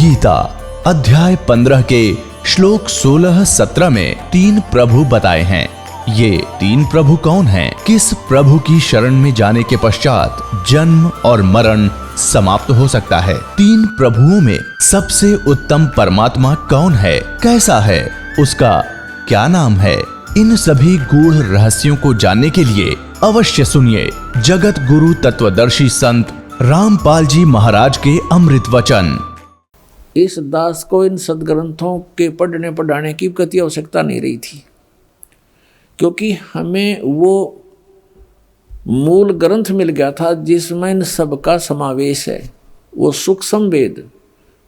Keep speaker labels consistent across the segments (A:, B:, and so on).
A: गीता अध्याय 15 के श्लोक 16-17 में 3 प्रभु बताए हैं। ये 3 प्रभु कौन हैं? किस प्रभु की शरण में जाने के पश्चात जन्म और मरण समाप्त हो सकता है? 3 प्रभुओं में सबसे उत्तम परमात्मा कौन है? कैसा है? उसका क्या नाम है? इन सभी गूढ़ रहस्यों को जानने के लिए अवश्य सुनिए जगत गुरु तत्वदर्शी संत रामपाल जी महाराज के अमृत वचन।
B: इस दास को इन सदग्रंथों के पढ़ने पढ़ाने की कति आवश्यकता नहीं रही थी, क्योंकि हमें वो मूल ग्रंथ मिल गया था जिसमें इन सबका समावेश है। वो सूक्ष्म वेद,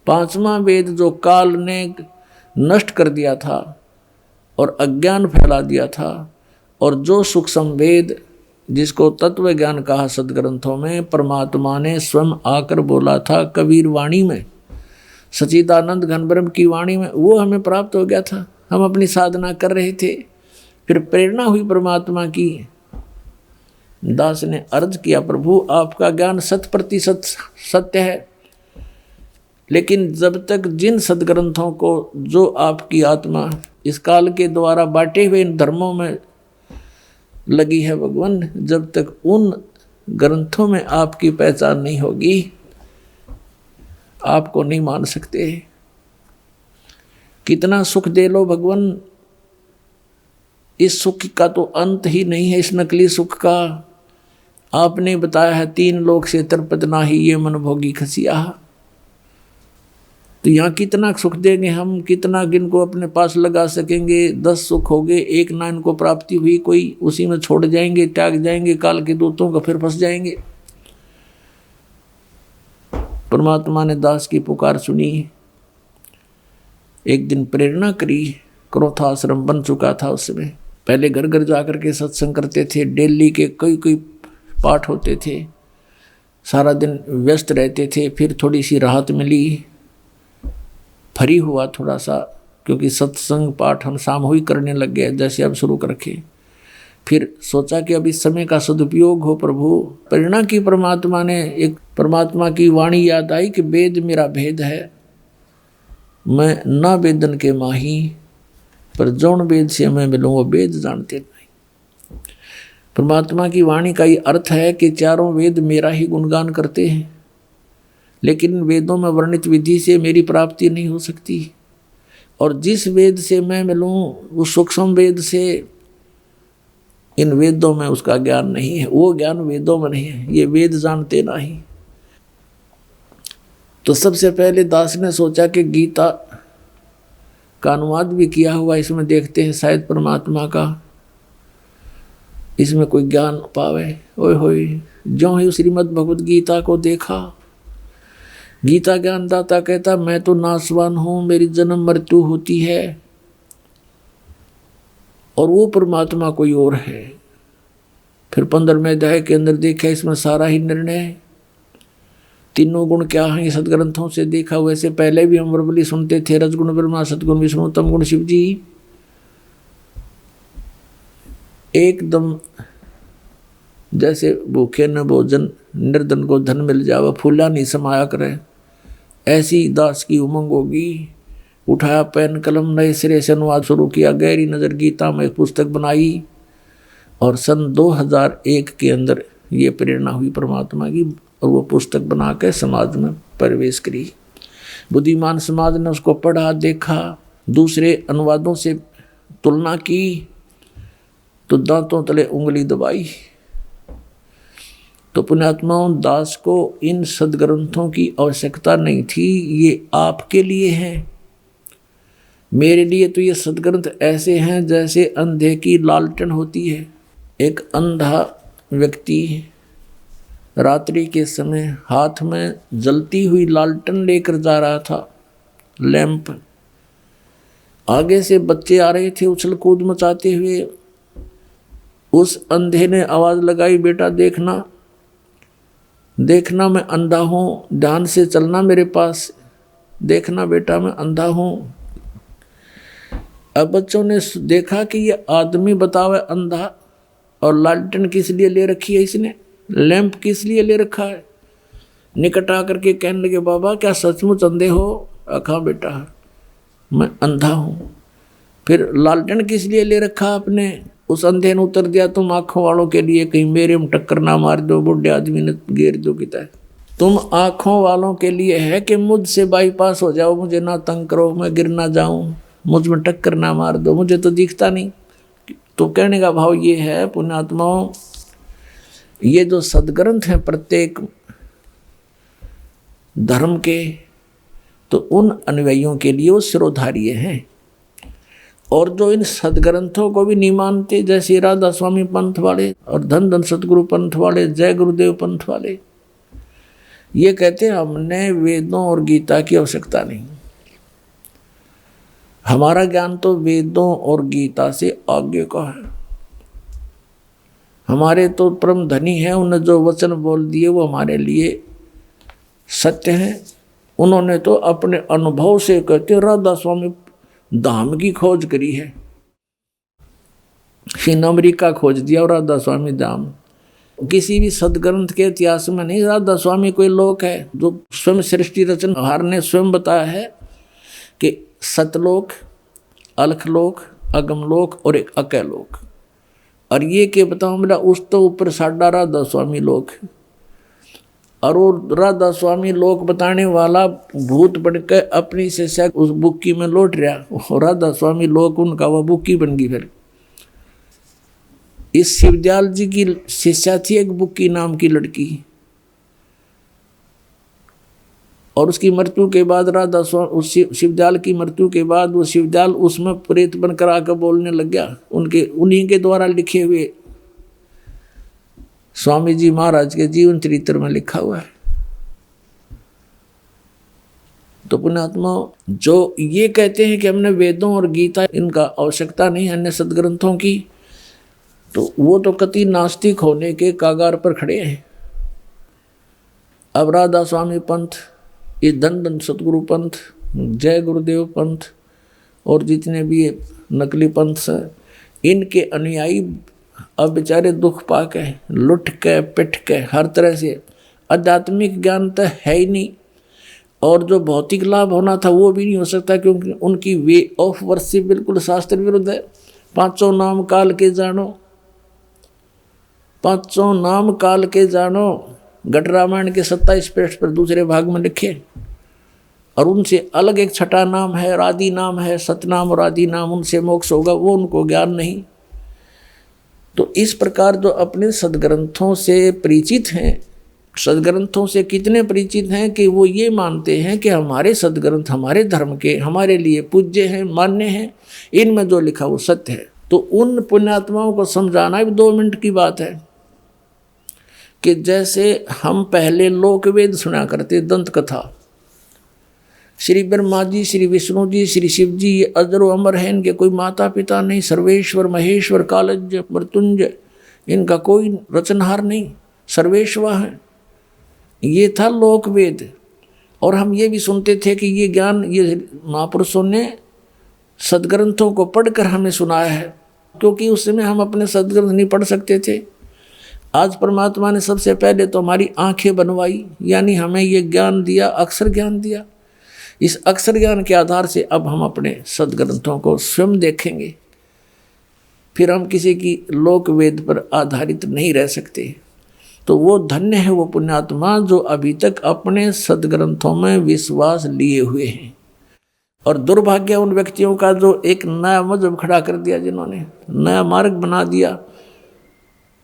B: 5वां वेद जो काल ने नष्ट कर दिया था और अज्ञान फैला दिया था, और जो सूक्ष्म वेद जिसको तत्व ज्ञान कहा सदग्रंथों में, परमात्मा ने स्वयं आकर बोला था कबीर वाणी में, सच्चिदानंद घन ब्रह्म की वाणी में, वो हमें प्राप्त हो गया था। हम अपनी साधना कर रहे थे, फिर प्रेरणा हुई परमात्मा की। दास ने अर्ज किया, प्रभु आपका ज्ञान 100% सत्य है, लेकिन जब तक जिन सदग्रंथों को जो आपकी आत्मा इस काल के द्वारा बांटे हुए इन धर्मों में लगी है भगवान, जब तक उन ग्रंथों में आपकी पहचान नहीं होगी, आपको नहीं मान सकते। कितना सुख दे लो भगवान, इस सुख का तो अंत ही नहीं है। इस नकली सुख का आपने बताया है 3 लोक से तरपत नाही ये मन भोगी खसिया। तो यहाँ कितना सुख देंगे हम, कितना इनको अपने पास लगा सकेंगे। 10 सुख हो गए, 1 ना इनको प्राप्ति हुई, कोई उसी में छोड़ जाएंगे, त्याग जाएंगे, काल के दूतों का फिर फंस जाएंगे। परमात्मा ने दास की पुकार सुनी, एक दिन प्रेरणा करी। क्रोधाश्रम बन चुका था उस समय। पहले घर घर जाकर के सत्संग करते थे, डेली के कई पाठ होते थे, सारा दिन व्यस्त रहते थे। फिर थोड़ी सी राहत मिली, फ्री हुआ थोड़ा सा, क्योंकि सत्संग पाठ हम सामूहिक करने लग गए जैसे अब शुरू कर रखे। फिर सोचा कि अब इस समय का सदुपयोग हो प्रभु। प्रेरणा की परमात्मा ने, एक परमात्मा की वाणी याद आई कि वेद मेरा भेद है, मैं ना वेदन के माही, पर जौन वेद से मैं मिलूँ वो वेद जानते नहीं। परमात्मा की वाणी का ये अर्थ है कि चारों वेद मेरा ही गुणगान करते हैं, लेकिन वेदों में वर्णित विधि से मेरी प्राप्ति नहीं हो सकती। और जिस वेद से मैं मिलूँ उस सूक्ष्म वेद से इन वेदों में उसका ज्ञान नहीं है, वो ज्ञान वेदों में नहीं है, ये वेद जानते नहीं। तो सबसे पहले दास ने सोचा कि गीता का अनुवाद भी किया हुआ, इसमें देखते हैं शायद परमात्मा का इसमें कोई ज्ञान पावे। ओए होए, जो ही श्रीमद् भगवद गीता को देखा, गीता ज्ञानदाता कहता मैं तो नासवान हूँ, मेरी जन्म मृत्यु होती है, और वो परमात्मा कोई और है। फिर 15वें अध्याय के अंदर देखा, इसमें सारा ही निर्णय, तीनों गुण क्या हैं सदग्रंथों से देखा। वैसे पहले भी हम वर्बली सुनते थे, रजगुण ब्रह्मा, सदगुण विष्णु, तम गुण शिव जी। एकदम जैसे भूखे न भोजन, निर्धन को धन मिल जावे, फूला नहीं समाया करे, ऐसी दास की उमंग होगी। उठाया पेन कलम, नए सिरे से अनुवाद शुरू किया। गहरी नज़र गीता में एक पुस्तक बनाई, और सन 2001 के अंदर ये प्रेरणा हुई परमात्मा की, और वो पुस्तक बना के समाज में प्रवेश करी। बुद्धिमान समाज ने उसको पढ़ा, देखा, दूसरे अनुवादों से तुलना की, तो दांतों तले उंगली दबाई। तो पुण्यात्माओं, दास को इन सदग्रंथों की आवश्यकता नहीं थी, ये आपके लिए है। मेरे लिए तो ये सदग्रंथ ऐसे हैं जैसे अंधे की लालटेन होती है। एक अंधा व्यक्ति रात्रि के समय हाथ में जलती हुई लालटेन लेकर जा रहा था, लैंप। आगे से बच्चे आ रहे थे उछल कूद मचाते हुए। उस अंधे ने आवाज़ लगाई, बेटा देखना, देखना मैं अंधा हूँ, ध्यान से चलना मेरे पास, देखना बेटा मैं अंधा हूँ। अब बच्चों ने देखा कि ये आदमी बतावे अंधा, और लालटेन किस लिए ले रखी है इसने, लैंप किस लिए ले रखा है। निकट आकर के कहने लगे, बाबा क्या सचमुच अंधे हो? कहाँ बेटा मैं अंधा हूँ। फिर लालटेन किस लिए ले रखा आपने? उस अंधे ने उतर दिया तुम आंखों वालों के लिए, कहीं मेरे में टक्कर ना मार दो, बुढ़े आदमी ने घेर दो किता है। तुम आंखों वालों के लिए है कि मुझसे बाईपास हो जाओ, मुझे ना तंग करो, मैं गिर ना जाऊं, मुझ में टक्कर ना मार दो, मुझे तो दिखता नहीं। तो कहने का भाव ये है पुण्यात्माओं, ये जो सदग्रंथ हैं प्रत्येक धर्म के, तो उन अनुयायियों के लिए वो शिरोधार्य हैं। और जो इन सदग्रंथों को भी नहीं मानते, जैसे राधा स्वामी पंथ वाले और धन धन सतगुरु पंथ वाले, जय गुरुदेव पंथ वाले, ये कहते हैं हमने वेदों और गीता की आवश्यकता नहीं, हमारा ज्ञान तो वेदों और गीता से आगे का है। हमारे तो परम धनी है, उन्हें जो वचन बोल दिए वो हमारे लिए सत्य है। उन्होंने तो अपने अनुभव से कहते राधा स्वामी धाम की खोज करी है, फिर अमेरिका खोज दिया और राधा स्वामी धाम। किसी भी सदग्रंथ के इतिहास में नहीं। राधा स्वामी कोई लोक है जो स्वयं सृष्टि रचनहार ने स्वयं बताया है कि सतलोक, अलखलोक, अगमलोक और एक अकैलोक, और ये के बताओ मेरा उस तो ऊपर साढ़ा राधा स्वामी लोक, और वो राधा स्वामी लोक बताने वाला भूत बनकर अपनी शिष्या उस बुक्की में लौट रहा, राधा स्वामी लोक उनका वह बुक्की बन गई। फिर इस शिवदयाल जी की शिष्या थी एक बुक्की नाम की लड़की, और उसकी मृत्यु के बाद राधा स्वामी, उस शिवदयाल की मृत्यु के बाद वो शिवदयाल उसमें प्रेत बनकर आकर बोलने लग गया। उन्हीं के द्वारा लिखे हुए स्वामी जी महाराज के जीवन चरित्र में लिखा हुआ है। तो पुण्यात्मा जो ये कहते हैं कि हमने वेदों और गीता इनका आवश्यकता नहीं, अन्य सदग्रंथों की, तो वो तो कति नास्तिक होने के कागार पर खड़े हैं। अब राधा स्वामी पंथ, ये धन धन सतगुरु पंथ, जय गुरुदेव पंथ और जितने भी नकली पंथ हैं, इनके अनुयायी अब बेचारे दुख पाके लुट के पिट के हर तरह से, आध्यात्मिक ज्ञान तो है ही नहीं, और जो भौतिक लाभ होना था वो भी नहीं हो सकता, क्योंकि उनकी वे ऑफ वर्शिप बिल्कुल शास्त्र विरुद्ध है। पांचों नाम काल के जानो, पांचों नाम काल के जानो, घट रामायण के 27 पृष्ठ पर दूसरे भाग में लिखे। और उनसे अलग एक छठा नाम है, राधि नाम है, सतनाम और आदि नाम, उनसे मोक्ष होगा, वो उनको ज्ञान नहीं। तो इस प्रकार जो अपने सदग्रंथों से परिचित हैं, सदग्रंथों से कितने परिचित हैं कि वो ये मानते हैं कि हमारे सदग्रंथ हमारे धर्म के, हमारे लिए पूज्य हैं, मान्य हैं, इनमें जो लिखा वो सत्य है। तो उन पुण्यात्माओं को समझाना भी 2 मिनट की बात है कि जैसे हम पहले लोकवेद सुना करते, दंत कथा, श्री ब्रह्मा जी, श्री विष्णु जी, श्री शिव जी, ये अजरो अमर है, इनके कोई माता पिता नहीं, सर्वेश्वर महेश्वर कालज्ञ मृत्युंजय, इनका कोई रचनहार नहीं, सर्वेश्वर है, ये था लोकवेद। और हम ये भी सुनते थे कि ये ज्ञान ये महापुरुषों ने सदग्रंथों को पढ़कर हमें सुनाया है, क्योंकि उस समय हम अपने सदग्रंथ नहीं पढ़ सकते थे। आज परमात्मा ने सबसे पहले तो हमारी आंखें बनवाई, यानी हमें ये ज्ञान दिया, अक्षर ज्ञान दिया। इस अक्षर ज्ञान के आधार से अब हम अपने सदग्रंथों को स्वयं देखेंगे, फिर हम किसी की लोक वेद पर आधारित नहीं रह सकते। तो वो धन्य है वो पुण्यात्मा जो अभी तक अपने सदग्रंथों में विश्वास लिए हुए हैं। और दुर्भाग्य उन व्यक्तियों का जो एक नया मजहब खड़ा कर दिया, जिन्होंने नया मार्ग बना दिया,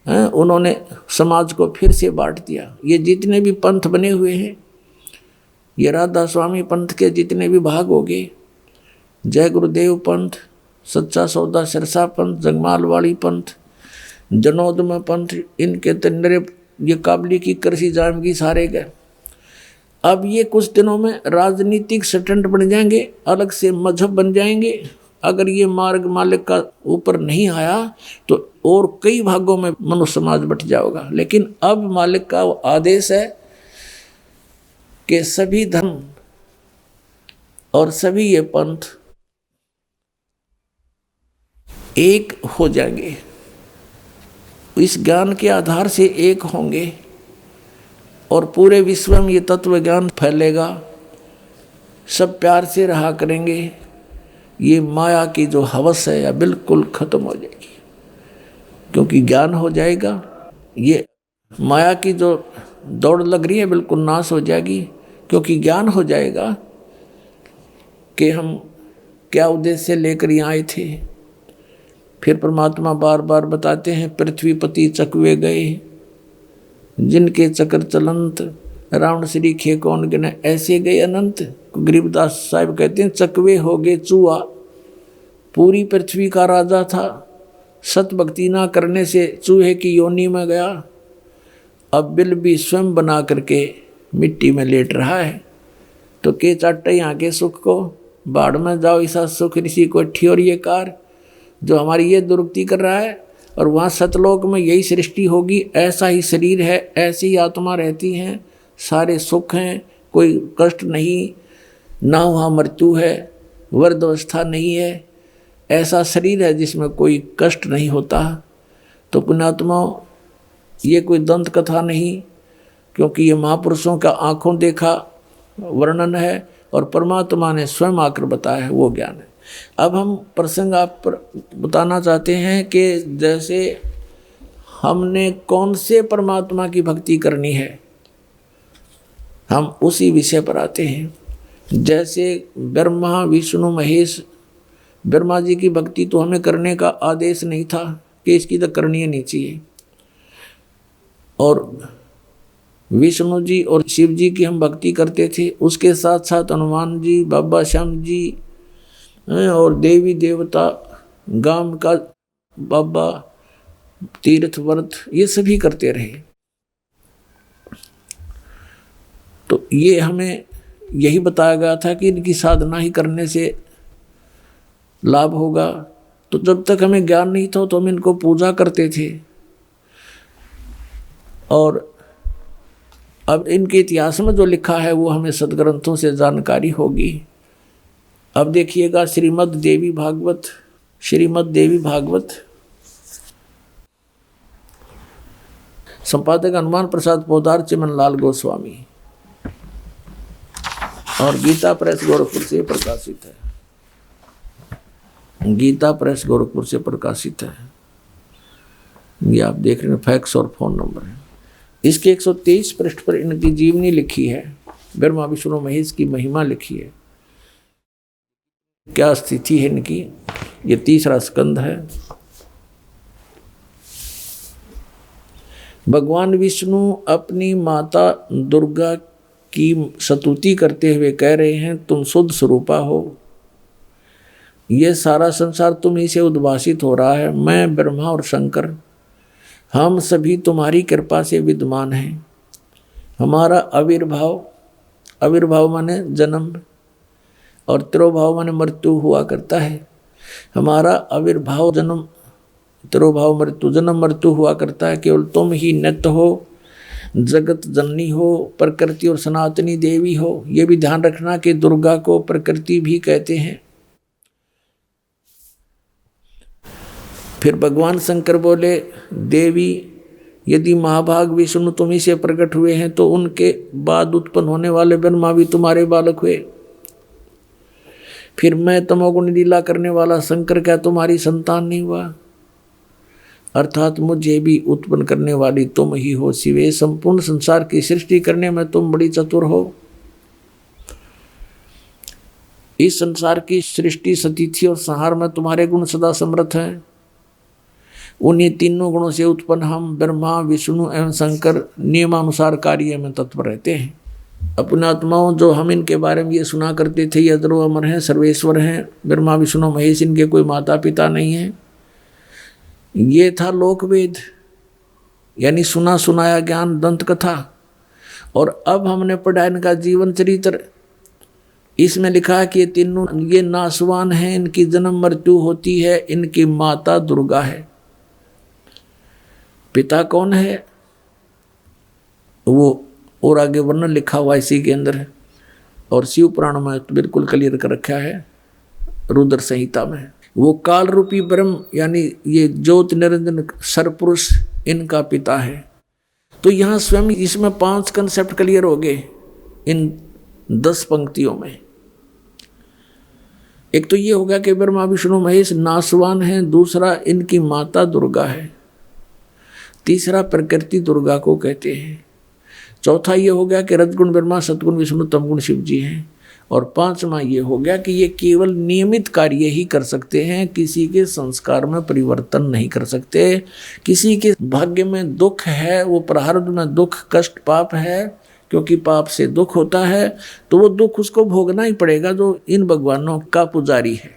B: उन्होंने समाज को फिर से बांट दिया। ये जितने भी पंथ बने हुए हैं, ये राधा स्वामी पंथ के जितने भी भाग हो गए, जय गुरुदेव पंथ, सच्चा सौदा सिरसा पंथ, जगमालवाड़ी पंथ, जनोदम पंथ, इनके तंडरे ये काबली की कृषि जामगी सारे गए। अब ये कुछ दिनों में राजनीतिक स्टंट बन जाएंगे, अलग से मजहब बन जाएंगे। अगर ये मार्ग मालिक का ऊपर नहीं आया तो और कई भागों में मनुष्य समाज बट जाएगा। लेकिन अब मालिक का आदेश है कि सभी धर्म और सभी ये पंथ एक हो जाएंगे, इस ज्ञान के आधार से एक होंगे और पूरे विश्व में ये तत्व ज्ञान फैलेगा। सब प्यार से रहा करेंगे, ये माया की जो हवस है या बिल्कुल खत्म हो जाएगी, क्योंकि ज्ञान हो जाएगा। ये माया की जो दौड़ लग रही है बिल्कुल नाश हो जाएगी, क्योंकि ज्ञान हो जाएगा कि हम क्या उद्देश्य लेकर यहाँ आए थे। फिर परमात्मा बार बार बताते हैं, पृथ्वीपति चकवे गए जिनके चक्र चलंत, रावण श्री खे कौन गिने, ऐसे गए अनंत। गरीबदास साहब कहते हैं, चकवे हो गए चूहा, पूरी पृथ्वी का राजा था, सत भक्ति ना करने से चूहे की योनि में गया, अब बिल भी स्वयं बना करके मिट्टी में लेट रहा है। तो के चाटे यहाँ के सुख को, बाढ़ में जाओ ऐसा सुख ऋषि को ठी, और ये कार जो हमारी ये दुरुक्ति कर रहा है, और वहाँ सतलोक में यही सृष्टि होगी, ऐसा ही शरीर है, ऐसी ही आत्मा रहती हैं, सारे सुख हैं, कोई कष्ट नहीं, ना वहाँ मृत्यु है, वृद्धावस्था नहीं है, ऐसा शरीर है जिसमें कोई कष्ट नहीं होता। तो पुण्यात्माओं, ये कोई दंत कथा नहीं, क्योंकि ये महापुरुषों का आँखों देखा वर्णन है और परमात्मा ने स्वयं आकर बताया है, वो ज्ञान है। अब हम प्रसंग आप पर बताना चाहते हैं कि जैसे हमने कौन से परमात्मा की भक्ति करनी है, हम उसी विषय पर आते हैं। जैसे ब्रह्मा विष्णु महेश, ब्रह्मा जी की भक्ति तो हमें करने का आदेश नहीं था कि इसकी तो करनी नहीं चाहिए, और विष्णु जी और शिव जी की हम भक्ति करते थे, उसके साथ साथ हनुमान जी, बाबा श्याम जी और देवी देवता, गांव का बाबा, तीर्थ व्रत, ये सभी करते रहे। तो ये हमें यही बताया गया था कि इनकी साधना ही करने से लाभ होगा। तो जब तक हमें ज्ञान नहीं था तो हम इनको पूजा करते थे, और अब इनके इतिहास में जो लिखा है वो हमें सदग्रंथों से जानकारी होगी। अब देखिएगा श्रीमद् देवी भागवत, श्रीमद् देवी भागवत, संपादक हनुमान प्रसाद पोदार चिमनलाल गोस्वामी, और गीता प्रेस गोरखपुर से प्रकाशित है। गीता प्रेस गोरखपुर से प्रकाशित है। ये आप देख रहे हैं, फैक्स और फोन नंबर है। इसके 123 पृष्ठ पर इनकी जीवनी लिखी है, ब्रह्मा विष्णु महेश की महिमा लिखी है, क्या स्थिति है इनकी। ये 3रा स्कंद है। भगवान विष्णु अपनी माता दुर्गा की स्तुति करते हुए कह रहे हैं, तुम शुद्ध स्वरूपा हो, ये सारा संसार तुम ही से उद्भासित हो रहा है। मैं ब्रह्मा और शंकर, हम सभी तुम्हारी कृपा से विद्यमान हैं। हमारा आविर्भाव, आविर्भाव माने जन्म, और तिरोभाव माने मृत्यु हुआ करता है। हमारा आविर्भाव जन्म, तिरोभाव मृत्यु, जन्म मृत्यु हुआ करता है। केवल तुम ही नित्य हो, जगत जननी हो, प्रकृति और सनातनी देवी हो। ये भी ध्यान रखना कि दुर्गा को प्रकृति भी कहते हैं। फिर भगवान शंकर बोले, देवी यदि महाभाग विष्णु तुम्ही से प्रकट हुए हैं तो उनके बाद उत्पन्न होने वाले ब्रह्मा भी तुम्हारे बालक हुए। फिर मैं तमोगुण लीला करने वाला शंकर क्या तुम्हारी संतान नहीं हुआ? अर्थात मुझे भी उत्पन्न करने वाली तुम ही हो शिवे। संपूर्ण संसार की सृष्टि करने में तुम बड़ी चतुर हो। इस संसार की सृष्टि, स्थिति और संहार में तुम्हारे गुण सदा समर्थ हैं। उन्हीं तीनों गुणों से उत्पन्न हम ब्रह्मा विष्णु एवं शंकर नियमानुसार कार्य में तत्पर रहते हैं। अपने आत्माओं, जो हम इनके बारे में ये सुना करते थे, ये अजरो अमर हैं, सर्वेश्वर हैं, ब्रह्मा विष्णु महेश, इनके कोई माता पिता नहीं हैं, ये था लोकवेद, यानी सुना सुनाया ज्ञान, दंत कथा। और अब हमने पढ़ा इनका जीवन चरित्र। इसमें लिखा है कि ये तीनों ये नासवान हैं, इनकी जन्म मृत्यु होती है, इनकी माता दुर्गा है। पिता कौन है वो और आगे वर्णन लिखा हुआ इसी के अंदर है, और शिव पुराण में बिल्कुल क्लियर कर रखा है, रुद्र संहिता में। वो काल रूपी ब्रह्म यानी ये ज्योत निरंजन सरपुरुष इनका पिता है। तो यहाँ स्वयं इसमें 5 कंसेप्ट क्लियर हो गए इन 10 पंक्तियों में। एक तो ये हो गया कि ब्रह्मा विष्णु महेश नासवान हैं, दूसरा इनकी माता दुर्गा है, तीसरा प्रकृति दुर्गा को कहते हैं, चौथा ये हो गया कि रजगुण ब्रह्मा सतगुण विष्णु तमगुण शिव जी हैं, और पांचवा ये हो गया कि ये केवल नियमित कार्य ही कर सकते हैं, किसी के संस्कार में परिवर्तन नहीं कर सकते। किसी के भाग्य में दुख है, वो प्रारब्ध में दुख कष्ट पाप है, क्योंकि पाप से दुख होता है, तो वो दुख उसको भोगना ही पड़ेगा जो इन भगवानों का पुजारी है।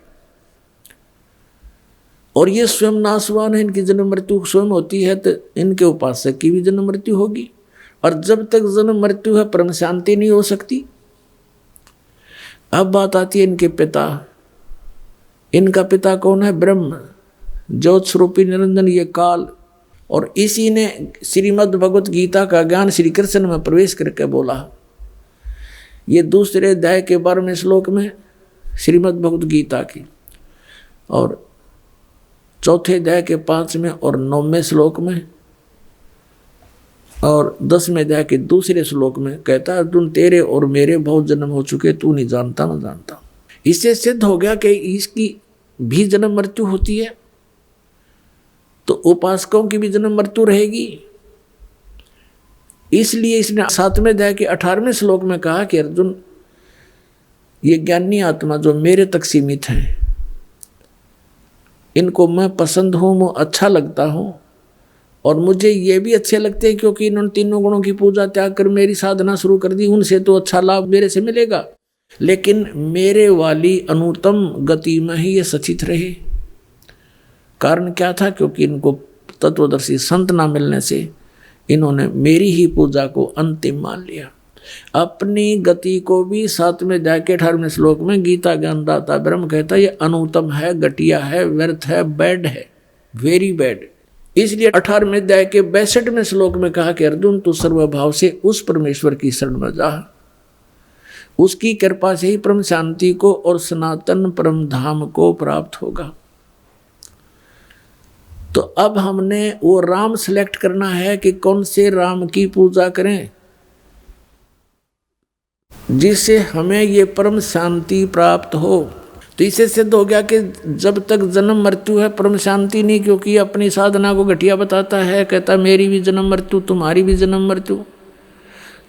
B: और ये स्वयं नाशवान है, इनकी जन्म मृत्यु स्वयं होती है, तो इनके उपासक की भी जन्म मृत्यु होगी। और जब तक जन्म मृत्यु है परम शांति नहीं हो सकती। अब बात आती है इनके पिता। इनका पिता कौन है? ब्रह्म, ज्योत स्वरूपी निरंजन, ये काल। और इसी ने श्रीमद् भगवत गीता का ज्ञान श्री कृष्ण में प्रवेश करके बोला। ये दूसरे अध्याय के 12वें श्लोक में श्रीमद् भगवत गीता की, और चौथे अध्याय के 5वें और 9वें श्लोक में, और 10वें अध्याय के दूसरे श्लोक में कहता है, अर्जुन तेरे और मेरे बहुत जन्म हो चुके, तू नहीं जानता ना जानता। इससे सिद्ध हो गया कि इसकी भी जन्म मृत्यु होती है, तो उपासकों की भी जन्म मृत्यु रहेगी। इसलिए इसने 7वें अध्याय के 18वें श्लोक में कहा कि अर्जुन, ये ज्ञानी आत्मा जो मेरे तक सीमित हैं, इनको मैं पसंद हूँ, मैं अच्छा लगता हूँ, और मुझे ये भी अच्छे लगते हैं क्योंकि इन्होंने तीनों गुणों की पूजा त्याग कर मेरी साधना शुरू कर दी। उनसे तो अच्छा लाभ मेरे से मिलेगा, लेकिन मेरे वाली अनुत्तम गति में ही ये सचित रहे। कारण क्या था? क्योंकि इनको तत्वदर्शी संत ना मिलने से इन्होंने मेरी ही पूजा को अंतिम मान लिया। अपनी गति को भी 7वें अध्याय के 18वें श्लोक में गीता ज्ञानदाता ब्रह्म कहता है, ये अनुत्तम है, घटिया है, व्यर्थ है, बैड है, वेरी बैड। इसलिए 18वें अध्याय के 62वें श्लोक में कहा कि अर्जुन, तू सर्वभाव से उस परमेश्वर की शरण में जा, उसकी कृपा से ही परम शांति को और सनातन परम धाम को प्राप्त होगा। तो अब हमने वो राम सिलेक्ट करना है कि कौन से राम की पूजा करें जिससे हमें ये परम शांति प्राप्त हो। तो इससे सिद्ध हो गया कि जब तक जन्म मृत्यु है परम शांति नहीं, क्योंकि अपनी साधना को घटिया बताता है, कहता मेरी भी जन्म मृत्यु, तुम्हारी भी जन्म मृत्यु,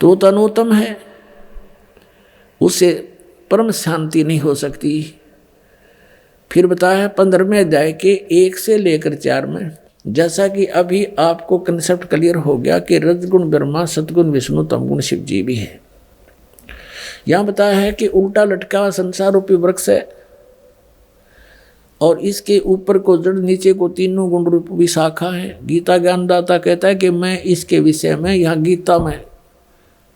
B: तो वो तो अनुत्तम है, उससे परम शांति नहीं हो सकती। फिर बताया है 15वें अध्याय के 1 से लेकर 4 में, जैसा कि अभी आपको कंसेप्ट क्लियर हो गया कि रजगुण ब्रह्मा सतगुण विष्णु तमगुण शिव जी भी है। यहाँ बताया है कि उल्टा लटका हुआ संसार रूपी वृक्ष है, और इसके ऊपर को जड़, नीचे को तीनों गुण रूपी शाखा है। गीता ज्ञानदाता कहता है कि मैं इसके विषय में यहाँ गीता में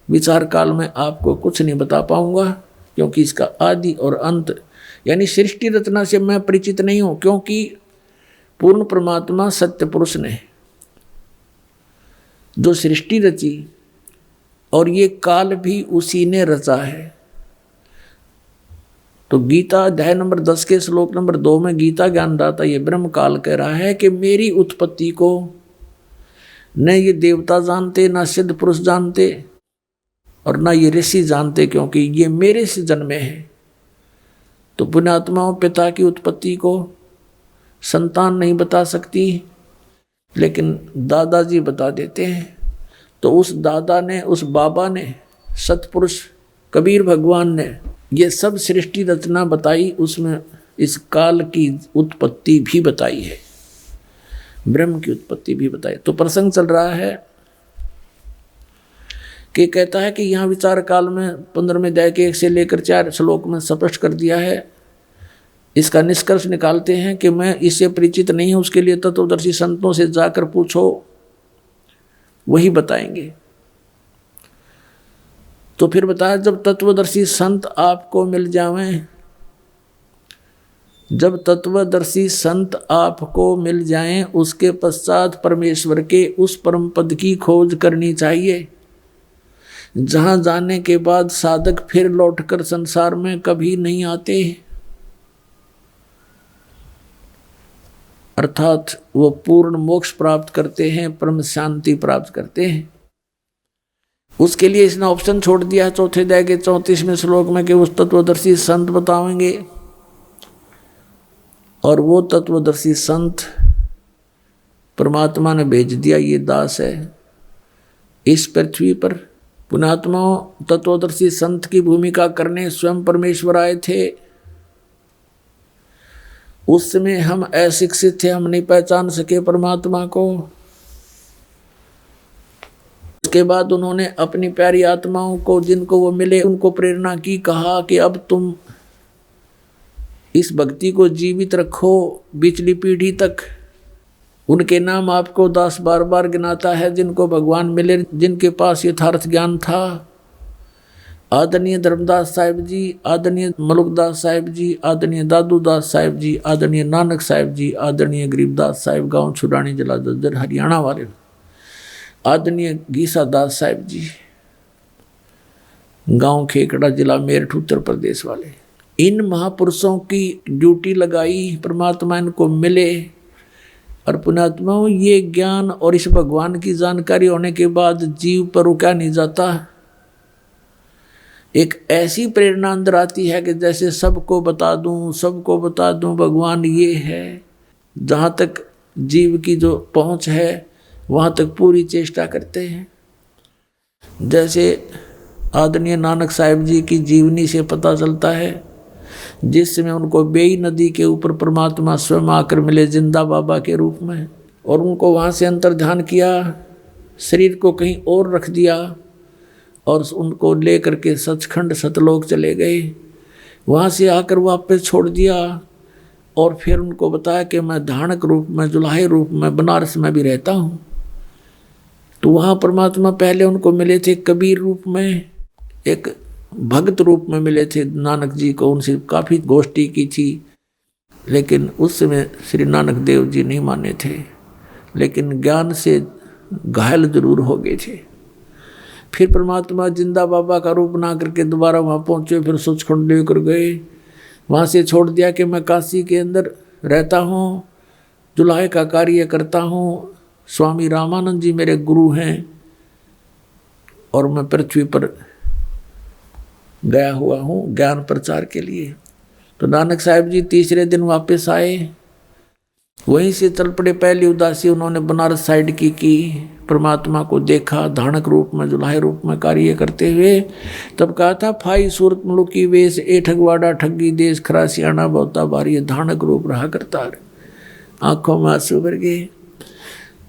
B: विचार काल में आपको कुछ नहीं बता पाऊंगा, क्योंकि इसका आदि और अंत यानी सृष्टि रचना से मैं परिचित नहीं हूं, क्योंकि पूर्ण परमात्मा सत्य पुरुष ने जो सृष्टि रची और ये काल भी उसी ने रचा है। तो गीता अध्याय नंबर 10 के श्लोक नंबर 2 में गीता ज्ञानदाता ये ब्रह्म काल कह रहा है कि मेरी उत्पत्ति को न ये देवता जानते, ना सिद्ध पुरुष जानते, और ना ये ऋषि जानते, क्योंकि ये मेरे से जन्मे हैं। तो पुण्यात्माओं, पिता की उत्पत्ति को संतान नहीं बता सकती, लेकिन दादाजी बता देते हैं। तो उस दादा ने, उस बाबा ने, सतपुरुष कबीर भगवान ने ये सब सृष्टि रचना बताई, उसमें इस काल की उत्पत्ति भी बताई है, ब्रह्म की उत्पत्ति भी बताई। तो प्रसंग चल रहा है कि कहता है कि यहाँ विचार काल में 15वें अध्याय के 1 से लेकर 4 श्लोक में स्पष्ट कर दिया है। इसका निष्कर्ष निकालते हैं कि मैं इससे परिचित नहीं हूँ, उसके लिए तत्वदर्शी संतों से जाकर पूछो, वही बताएंगे। तो फिर बताया, जब तत्वदर्शी संत आपको मिल जावें, जब तत्वदर्शी संत आपको मिल जाएं, उसके पश्चात परमेश्वर के उस परम पद की खोज करनी चाहिए, जहां जाने के बाद साधक फिर लौटकर संसार में कभी नहीं आते, अर्थात वो पूर्ण मोक्ष प्राप्त करते हैं, परम शांति प्राप्त करते हैं। उसके लिए इसने ऑप्शन छोड़ दिया है 4थे अध्याय के 34वें श्लोक में कि उस तत्वदर्शी संत बताएंगे और वो तत्वदर्शी संत परमात्मा ने भेज दिया, ये दास है इस पृथ्वी पर। पुण्यात्मा तत्वदर्शी संत की भूमिका करने स्वयं परमेश्वर आए थे। उस समय हम अशिक्षित थे, हम नहीं पहचान सके परमात्मा को। उसके बाद उन्होंने अपनी प्यारी आत्माओं को, जिनको वो मिले, उनको प्रेरणा की, कहा कि अब तुम इस भक्ति को जीवित रखो पिछली पीढ़ी तक। उनके नाम आपको दास बार बार गिनाता है, जिनको भगवान मिले, जिनके पास यथार्थ ज्ञान था। आदरणीय धर्मदास साहिब जी, आदरणीय मलुकदास साहिब जी, आदरणीय दादूदास साहिब जी, आदरणीय नानक साहिब जी, आदरणीय गरीबदास साहिब गांव छुड़ानी जिला दद्दर हरियाणा वाले, आदरणीय गीसा दास साहिब जी गांव खेकड़ा जिला मेरठ उत्तर प्रदेश वाले। इन महापुरुषों की ड्यूटी लगाई, परमात्मा इनको मिले। और पुण्यात्माओं, ये ज्ञान और इस भगवान की जानकारी होने के बाद जीव पर रुका नहीं जाता। एक ऐसी प्रेरणा अंदर आती है कि जैसे सबको बता दूं, सबको बता दूं भगवान ये है। जहाँ तक जीव की जो पहुँच है वहाँ तक पूरी चेष्टा करते हैं। जैसे आदरणीय नानक साहिब जी की जीवनी से पता चलता है, जिस समय उनको बेई नदी के ऊपर परमात्मा स्वयं आकर मिले जिंदा बाबा के रूप में, और उनको वहाँ से अंतर ध्यान किया, शरीर को कहीं और रख दिया और उनको ले करके सचखंड सतलोक चले गए। वहाँ से आकर वापस छोड़ दिया और फिर उनको बताया कि मैं धानक रूप में, जुलाहे रूप में बनारस में भी रहता हूँ। तो वहाँ परमात्मा पहले उनको मिले थे कबीर रूप में, एक भक्त रूप में मिले थे नानक जी को। उनसे काफ़ी गोष्ठी की थी, लेकिन उस समय श्री नानक देव जी नहीं माने थे, लेकिन ज्ञान से घायल जरूर हो गए थे। फिर परमात्मा जिंदा बाबा का रूप बना करके दोबारा वहाँ पहुँचे, फिर सचखंड लेकर गए। वहाँ से छोड़ दिया कि मैं काशी के अंदर रहता हूँ, जुलाहे का कार्य करता हूँ, स्वामी रामानंद जी मेरे गुरु हैं और मैं पृथ्वी पर गया हुआ हूँ ज्ञान प्रचार के लिए। तो नानक साहिब जी तीसरे दिन वापस आए, वहीं से चल पड़े। पहली उदासी उन्होंने बनारस साइड की परमात्मा को देखा धानक रूप में, जुलाहे रूप में कार्य करते हुए। तब कहा था, फाई सूरत मुलुकी वेश ए ठगवाड़ा ठगी देश, खरासियाना बहुता भारी, धानक रूप रहा करता। आंखों में आंसू भर गए।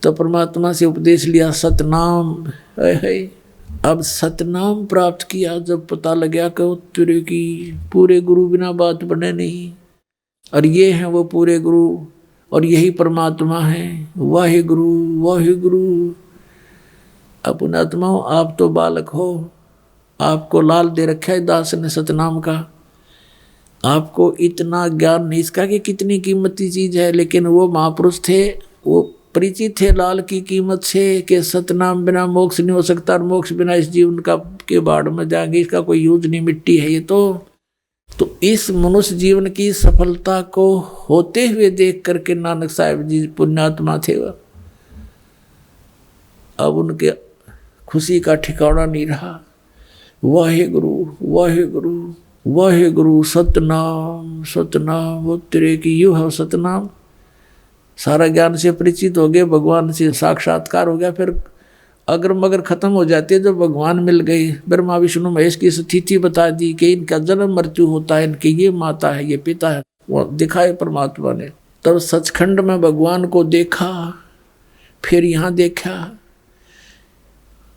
B: तो परमात्मा से उपदेश लिया, सतनाम है। अब सतनाम प्राप्त किया जब पता लगा कि तेरे की पूरे गुरु बिना बात बने नहीं, और ये हैं वो पूरे गुरु, और यही परमात्मा है। वाहे गुरु, वाहे गुरु। अब पुण्यात्माओं, आप तो बालक हो, आपको लाल दे रखा है दास ने सतनाम का। आपको इतना ज्ञान नहीं इसका कि कितनी कीमती चीज है, लेकिन वो महापुरुष थे, वो परिचित थे लाल की कीमत से कि सतनाम बिना मोक्ष नहीं हो सकता, और मोक्ष बिना इस जीवन का के बाढ़ में जाएंगे, इसका कोई यूज नहीं, मिट्टी है ये तो इस मनुष्य जीवन की सफलता को होते हुए देख करके नानक साहिब जी पुण्यात्मा थे वह। अब उनके खुशी का ठिकाना नहीं रहा। वाहे गुरु, वाहे गुरु, वाहे गुरु, सतनाम सतनाम, वो तेरे की यू है सतनाम। सारा ज्ञान से परिचित हो गए, भगवान से साक्षात्कार हो गया। फिर अगर मगर खत्म हो जाती है, जब भगवान मिल गए, ब्रह्मा विष्णु महेश की स्थिति बता दी कि इनका जन्म मृत्यु होता है, इनकी ये माता है, ये पिता है, वो दिखाए परमात्मा ने। तब सचखंड में भगवान को देखा, फिर यहाँ देखा।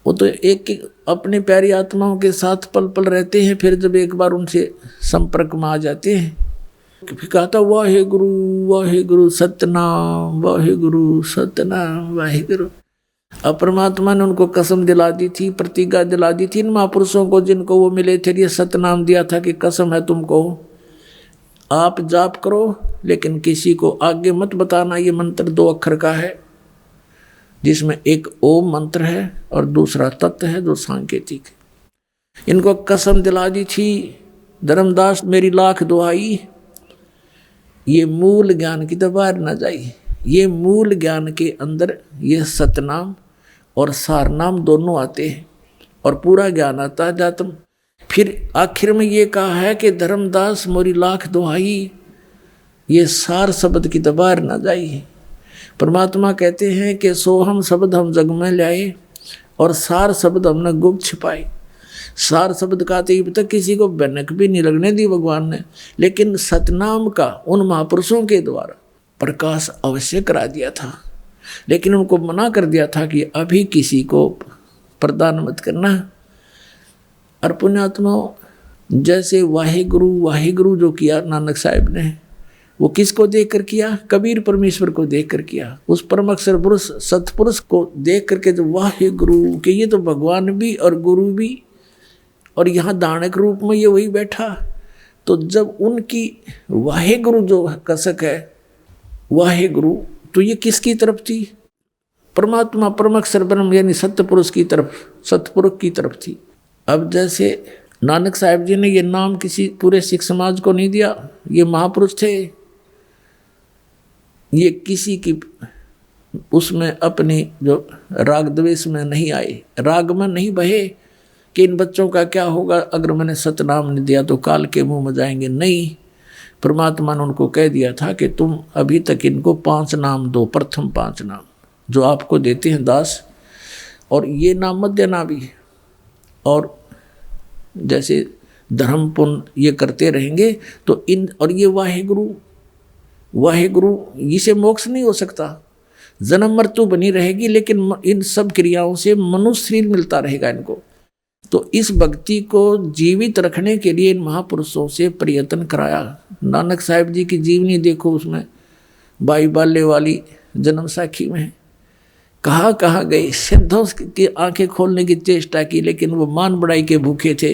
B: वो तो एक अपने प्यारी आत्माओं के साथ पल पल रहते हैं, फिर जब एक बार उनसे संपर्क में आ जाते हैं, फिर कहा था, वाहे गुरु सतनाम, वाहे गुरु सतनाम, वाहे गुरु। अब परमात्मा ने उनको कसम दिला दी थी, प्रतिज्ञा दिला दी थी इन महापुरुषों को जिनको वो मिले थे। ये सतनाम दिया था कि कसम है तुमको, आप जाप करो लेकिन किसी को आगे मत बताना। ये मंत्र 2 अक्षर का है, जिसमें एक ओम मंत्र है और दूसरा तत्व है जो सांकेतिक है। इनको कसम दिला दी थी, धर्मदास मेरी लाख दुहाई, ये मूल ज्ञान की तो बाहर न जाई। ये मूल ज्ञान के अंदर ये सतनाम और सारनाम दोनों आते हैं और पूरा ज्ञान आता है जातम। फिर आखिर में ये कहा है कि धर्मदास मोरी लाख दुहाई, ये सार शब्द की तो बाहर ना जाइए। परमात्मा कहते हैं कि सोहम शब्द हम जग में लाए और सार शब्द हमने गुप्त छिपाए। सार शब्द का तो अब तक किसी को भनक भी नहीं लगने दी भगवान ने, लेकिन सतनाम का उन महापुरुषों के द्वारा प्रकाश अवश्य करा दिया था। लेकिन उनको मना कर दिया था कि अभी किसी को प्रदान मत करना। और पुण्यात्मा, जैसे वाहिगुरु वाहिगुरु जो किया नानक साहिब ने, वो किसको देख कर किया? कबीर परमेश्वर को देख कर किया। उस परम अक्षर पुरुष सतपुरुष को देख करके जो वाहिगुरु के, ये तो भगवान भी और गुरु भी, और यहाँ दानक रूप में ये वही बैठा। तो जब उनकी वाहिगुरु जो कसक है वाहिगुरु, तो ये किसकी तरफ थी? परमात्मा परम अक्षर ब्रह्म यानी सत्य पुरुष की तरफ, सतपुरुष की तरफ थी। अब जैसे नानक साहिब जी ने ये नाम किसी पूरे सिख समाज को नहीं दिया, ये महापुरुष थे, ये किसी की उसमें अपनी जो राग द्वेष में नहीं आए, राग में नहीं बहे कि इन बच्चों का क्या होगा अगर मैंने सतनाम नहीं दिया तो काल के मुंह में जाएंगे। नहीं, परमात्मा ने उनको कह दिया था कि तुम अभी तक इनको 5 नाम दो, प्रथम 5 नाम जो आपको देते हैं दास, और ये नाम मत देना भी। और जैसे धर्म पुण्य ये करते रहेंगे तो इन, और ये वाहिगुरु वाहिगुरु इसे मोक्ष नहीं हो सकता, जन्म मृत्यु बनी रहेगी, लेकिन इन सब क्रियाओं से मनुष्य शरीर मिलता रहेगा इनको। तो इस भक्ति को जीवित रखने के लिए इन महापुरुषों से प्रयत्न कराया। नानक साहिब जी की जीवनी देखो, उसमें बाई बाले वाली जन्म साखी में कहाँ कहाँ गए, सिद्धों की आंखें खोलने की चेष्टा की, लेकिन वो मान बढ़ाई के भूखे थे,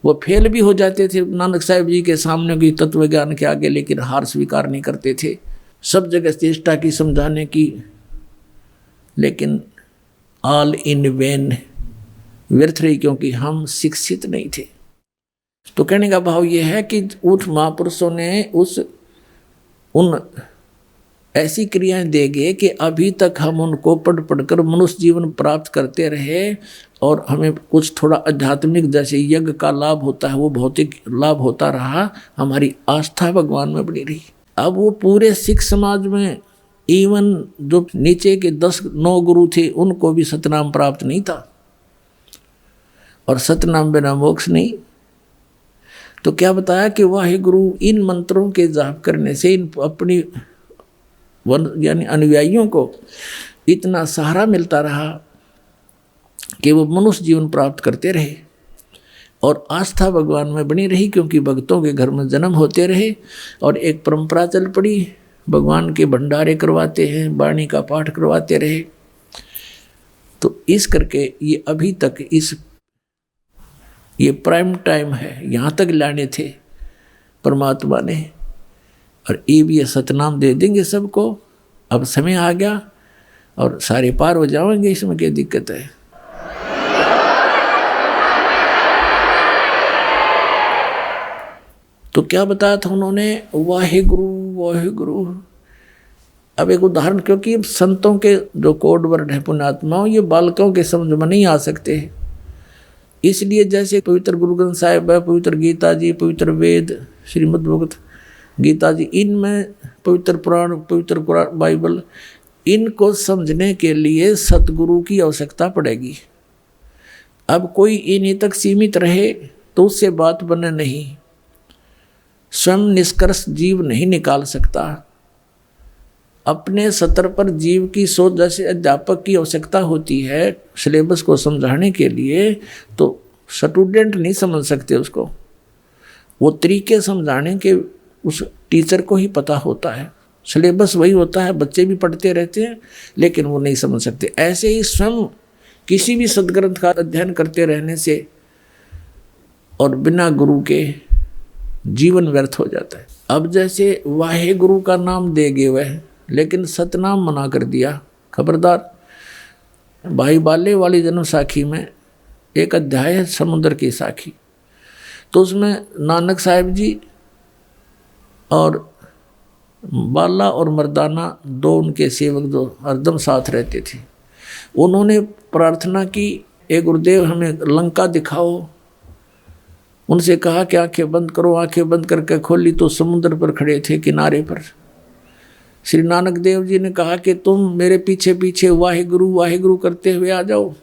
B: वो फेल भी हो जाते थे नानक साहिब जी के सामने की तत्व ज्ञान के आगे, लेकिन हार स्वीकार नहीं करते थे। सब जगह चेष्टा की समझाने की, लेकिन ऑल इन वेन, व्यर्थ रही, क्योंकि हम शिक्षित नहीं थे। तो कहने का भाव ये है कि उठ महापुरुषों ने उन ऐसी क्रियाएं देंगे कि अभी तक हम उनको पढ़ पढ़कर मनुष्य जीवन प्राप्त करते रहे, और हमें कुछ थोड़ा आध्यात्मिक जैसे यज्ञ का लाभ होता है वो भौतिक लाभ होता रहा, हमारी आस्था भगवान में बनी रही। अब वो पूरे सिख समाज में इवन जो नीचे के 10-9 गुरु थे उनको भी सतनाम प्राप्त नहीं था, और सतनाम बिना मोक्ष नहीं। तो क्या बताया कि वाहिगुरु इन मंत्रों के जाप करने से इन अपनी यानी अनुयायियों को इतना सहारा मिलता रहा कि वो मनुष्य जीवन प्राप्त करते रहे, और आस्था भगवान में बनी रही, क्योंकि भक्तों के घर में जन्म होते रहे, और एक परंपरा चल पड़ी, भगवान के भंडारे करवाते हैं, वाणी का पाठ करवाते रहे। तो इस करके ये अभी तक ये प्राइम टाइम है, यहाँ तक लाने थे परमात्मा ने, और ये भी सतनाम दे देंगे सबको। अब समय आ गया और सारे पार हो जाएंगे, इसमें क्या दिक्कत है। तो क्या बताया था उन्होंने? वाहिगुरु वाहिगुरु। अब एक उदाहरण, क्योंकि संतों के जो कोड वर्ड है पुण्यात्माओं, ये बालकों के समझ में नहीं आ सकते, इसलिए जैसे पवित्र गुरु ग्रंथ साहिब है, पवित्र गीता जी, पवित्र वेद, श्रीमद् भगवत गीता जी, इनमें पवित्र पुराण, पवित्र कुरान, बाइबल, इनको समझने के लिए सतगुरु की आवश्यकता पड़ेगी। अब कोई इन्हीं तक सीमित रहे तो उससे बात बने नहीं, स्वयं निष्कर्ष जीव नहीं निकाल सकता। अपने सतर पर जीव की सोच, जैसे अध्यापक की आवश्यकता होती है सिलेबस को समझाने के लिए, तो स्टूडेंट नहीं समझ सकते उसको, वो तरीके समझाने के उस टीचर को ही पता होता है। सिलेबस वही होता है, बच्चे भी पढ़ते रहते हैं, लेकिन वो नहीं समझ सकते। ऐसे ही स्वयं किसी भी सदग्रंथ का अध्ययन करते रहने से और बिना गुरु के जीवन व्यर्थ हो जाता है। अब जैसे वाहे गुरु का नाम दे गए वह, लेकिन सतनाम मना कर दिया। खबरदार, भाई बाले वाली जन्म साखी में एक अध्याय है समुद्र की साखी, तो उसमें नानक साहिब जी और बाला और मर्दाना दो उनके सेवक जो हरदम साथ रहते थे, उन्होंने प्रार्थना की, ए गुरुदेव हमें लंका दिखाओ। उनसे कहा कि आंखें बंद करो। आंखें बंद करके खोली तो समुद्र पर खड़े थे, किनारे पर। श्री नानक देव जी ने कहा कि तुम मेरे पीछे पीछे वाहिगुरु वाहिगुरु करते हुए आ जाओ।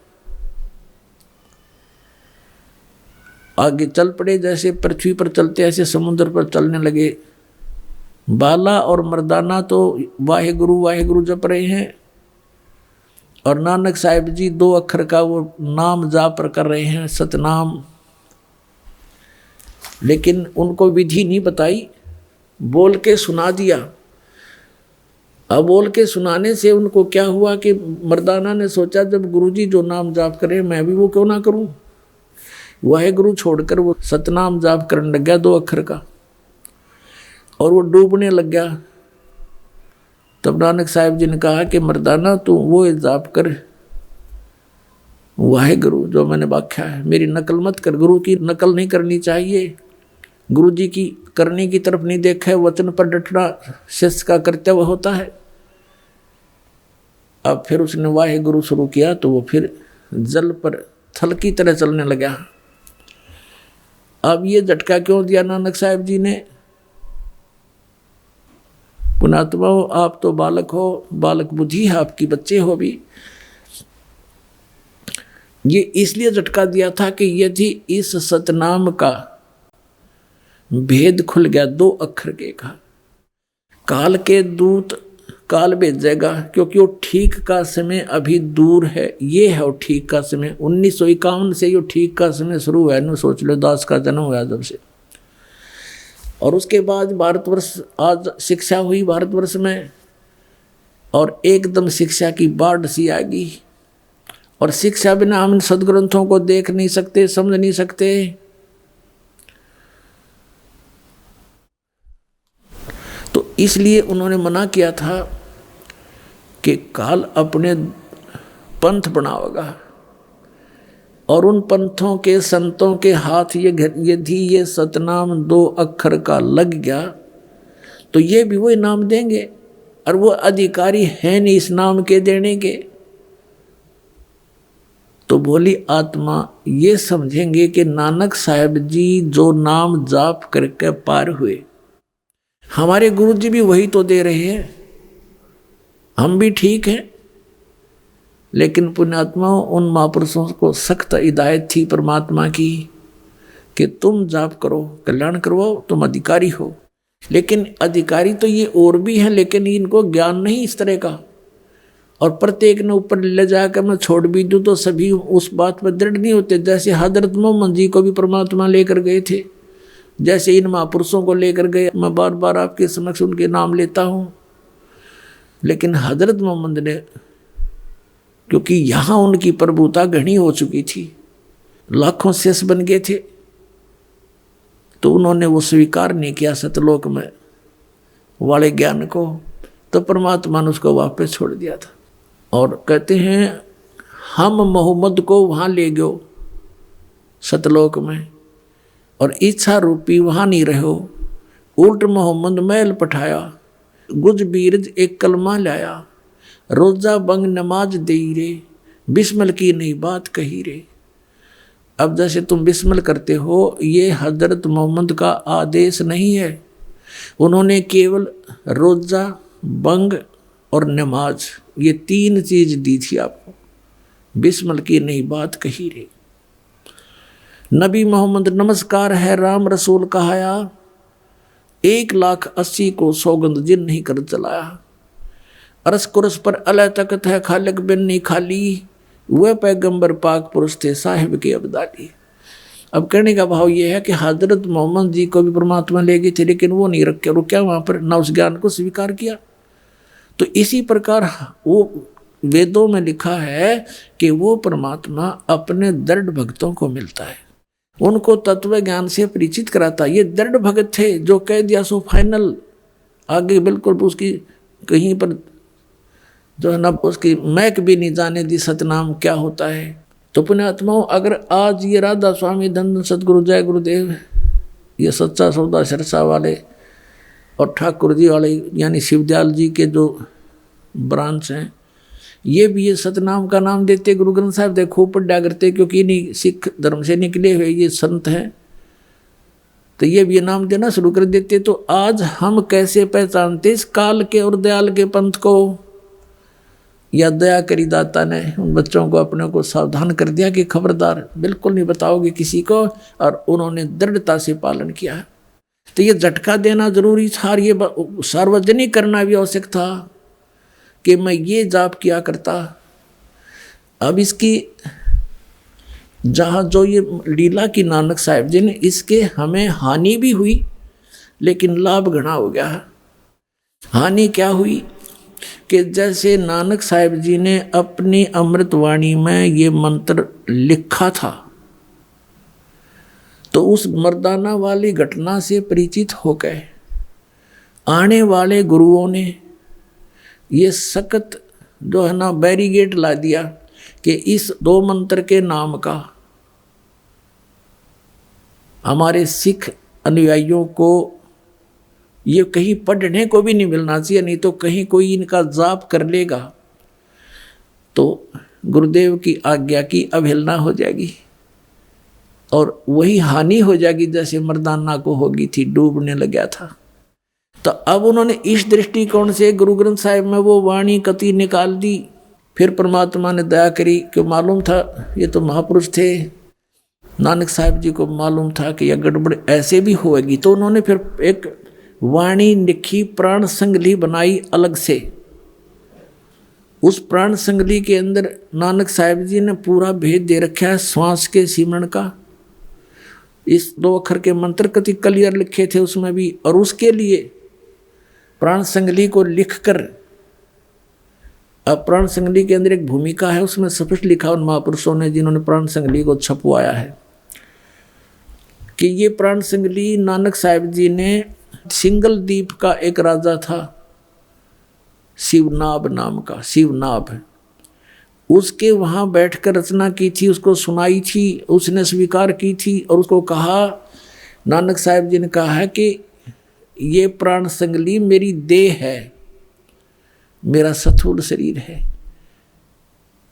B: आगे चल पड़े, जैसे पृथ्वी पर चलते ऐसे समुद्र पर चलने लगे। बाला और मर्दाना तो वाहिगुरु वाहिगुरु जप रहे हैं और नानक साहिब जी 2 अक्षर का वो नाम जाप कर रहे हैं, सतनाम। लेकिन उनको विधि नहीं बताई, बोल के सुना दिया। अब बोल के सुनाने से उनको क्या हुआ कि मर्दाना ने सोचा जब गुरुजी जो नाम जाप करे मैं भी वो क्यों ना करूं। वाहिगुरु छोड़कर वो सतनाम जाप करने लग गया 2 अक्षर का, और वो डूबने लग गया। तब नानक साहिब जी ने कहा कि मर्दाना तू वो जाप कर, वाहिगुरु जो मैंने व्याख्या है, मेरी नकल मत कर। गुरु की नकल नहीं करनी चाहिए, गुरु जी की करने की तरफ नहीं देखा है। वचन पर डटना शिष्य का कर्तव्य होता है। अब फिर उसने वाहिगुरु शुरू किया तो वो फिर जल पर थल की तरह चलने लगा। अब ये झटका क्यों दिया नानक साहिब जी ने? पुणात्मा हो, आप तो बालक हो, बालक बुद्धि है आपकी, बच्चे हो भी। ये इसलिए झटका दिया था कि यदि इस सतनाम का भेद खुल गया 2 अक्षर के का, काल के दूत काल भेजेगा, क्योंकि वो ठीक का समय अभी दूर है। ये है वो ठीक का समय। 1951 से ये ठीक का समय शुरू हुआ है। सोच लो, दास का जन्म हुआ जब से। और उसके बाद भारतवर्ष, आज शिक्षा हुई भारतवर्ष में, और एकदम शिक्षा की बाढ़ सी आ गई। और शिक्षा बिना हम इन सदग्रंथों को देख नहीं सकते, समझ नहीं सकते। तो इसलिए उन्होंने मना किया था कि काल अपने पंथ बनावेगा, और उन पंथों के संतों के हाथ यदि ये सतनाम 2 अक्षर का लग गया तो ये भी वही नाम देंगे, और वो अधिकारी है नहीं इस नाम के देने के। तो बोली आत्मा ये समझेंगे कि नानक साहब जी जो नाम जाप करके पार हुए, हमारे गुरु जी भी वही तो दे रहे हैं, हम भी ठीक हैं। लेकिन पुण्यात्माओं, उन महापुरुषों को सख्त हिदायत थी परमात्मा की कि तुम जाप करो, कल्याण करवाओ, तुम अधिकारी हो। लेकिन अधिकारी तो ये और भी हैं, लेकिन इनको ज्ञान नहीं इस तरह का। और प्रत्येक ने ऊपर ले जाकर मैं छोड़ भी दूँ तो सभी उस बात पर दृढ़ नहीं होते। जैसे हजरत मोहम्मद जी को भी परमात्मा लेकर गए थे, जैसे इन महापुरुषों को लेकर गए। मैं बार बार आपके समक्ष उनके नाम लेता हूँ, लेकिन हजरत मोहम्मद ने, क्योंकि यहाँ उनकी प्रभुता घनी हो चुकी थी, लाखों शेष बन गए थे, तो उन्होंने वो स्वीकार नहीं किया सतलोक में वाले ज्ञान को। तो परमात्मा ने उसको वापस छोड़ दिया था। और कहते हैं हम मोहम्मद को वहाँ ले गयो सतलोक में, और इच्छा रूपी वहाँ नहीं रहो। उल्ट मोहम्मद महल पठाया, गुज बीरज एक कलमा लाया, रोजा बंग नमाज दे रे, बिस्मिल की नहीं बात कही रे। अब जैसे तुम बिस्मिल करते हो, ये हजरत मोहम्मद का आदेश नहीं है। उन्होंने केवल रोजा, बंग और नमाज, ये 3 चीज दी थी आपको। बिस्मिल की नहीं बात कही रे। नबी मोहम्मद नमस्कार है राम रसूल कहाया, 1,80,000 को सौगंध जिन नहीं कर चलाया। अरस कुरस पर अल्लाह तकत है खालिक बिन नहीं खाली, वह पैगंबर पाक पुरुष थे साहिब के अब्दाली। अब कहने का भाव ये है कि हजरत मोहम्मद जी को भी परमात्मा ले गए थे, लेकिन वो नहीं रखे, रुक्या वहाँ पर, न उस ज्ञान को स्वीकार किया। तो इसी प्रकार वो वेदों में लिखा है कि वो परमात्मा अपने दृढ़ भक्तों को मिलता है, उनको तत्व ज्ञान से परिचित कराता। ये दृढ़ भगत थे जो कह दिया सो फाइनल, आगे बिल्कुल उसकी कहीं पर जो है ना उसकी महक भी नहीं जाने दी सतनाम क्या होता है। तो पुण्यात्माओं, अगर आज ये राधा स्वामी धन सतगुरु जय गुरुदेव, ये सच्चा सौदा सिरसा वाले और ठाकुर जी वाले यानी शिवदयाल जी के जो ब्रांच हैं, ये भी ये सतनाम का नाम देते। गुरु ग्रंथ साहिब देखो पढ़ा करते, क्योंकि इन्हीं सिख धर्म से निकले हुए ये संत हैं। तो ये भी नाम देना शुरू कर देते। तो आज हम कैसे पहचानते इस काल के और दयाल के पंथ को? या दया करी दाता ने उन बच्चों को अपने को सावधान कर दिया कि खबरदार, बिल्कुल नहीं बताओगे किसी को, और उन्होंने दृढ़ता से पालन किया। तो ये झटका देना जरूरी था, ये सार्वजनिक करना भी आवश्यक था कि मैं ये जाप किया करता। अब इसकी जहाँ जो ये लीला की नानक साहिब जी ने, इसके हमें हानि भी हुई लेकिन लाभ घना हो गया। हानि क्या हुई कि जैसे नानक साहिब जी ने अपनी अमृतवाणी में ये मंत्र लिखा था, तो उस मर्दाना वाली घटना से परिचित हो गए आने वाले गुरुओं ने ये सख्त जो है ना बैरिगेट ला दिया कि इस 2 मंत्र के नाम का हमारे सिख अनुयायियों को ये कहीं पढ़ने को भी नहीं मिलना चाहिए, नहीं तो कहीं कोई इनका जाप कर लेगा तो गुरुदेव की आज्ञा की अवहेलना हो जाएगी और वही हानि हो जाएगी जैसे मर्दाना को होगी थी, डूबने लग गया था। तो अब उन्होंने इस दृष्टिकोण से गुरु ग्रंथ साहिब में वो वाणी कति निकाल दी। फिर परमात्मा ने दया करी कि मालूम था ये तो महापुरुष थे, नानक साहिब जी को मालूम था कि यह गड़बड़ ऐसे भी होएगी, तो उन्होंने फिर एक वाणी लिखी, प्राण संगली बनाई अलग से। उस प्राण संगली के अंदर नानक साहिब जी ने पूरा भेद दे रखा है श्वास के सिमरण का। इस 2 अक्षर के मंत्र कति क्लियर लिखे थे उसमें भी, और उसके लिए प्राण संगली को लिखकर, अब प्राण संगली के अंदर एक भूमिका है, उसमें स्पष्ट लिखा उन महापुरुषों ने जिन्होंने प्राण संगली को छपवाया है कि ये प्राण संगली नानक साहिब जी ने सिंगल द्वीप का एक राजा था शिवनाभ नाम का, शिवनाभ, उसके वहाँ बैठकर रचना की थी, उसको सुनाई थी, उसने स्वीकार की थी और उसको कहा, नानक साहिब जी ने कहा है कि ये प्राण संगली मेरी देह है, मेरा स्थूल शरीर है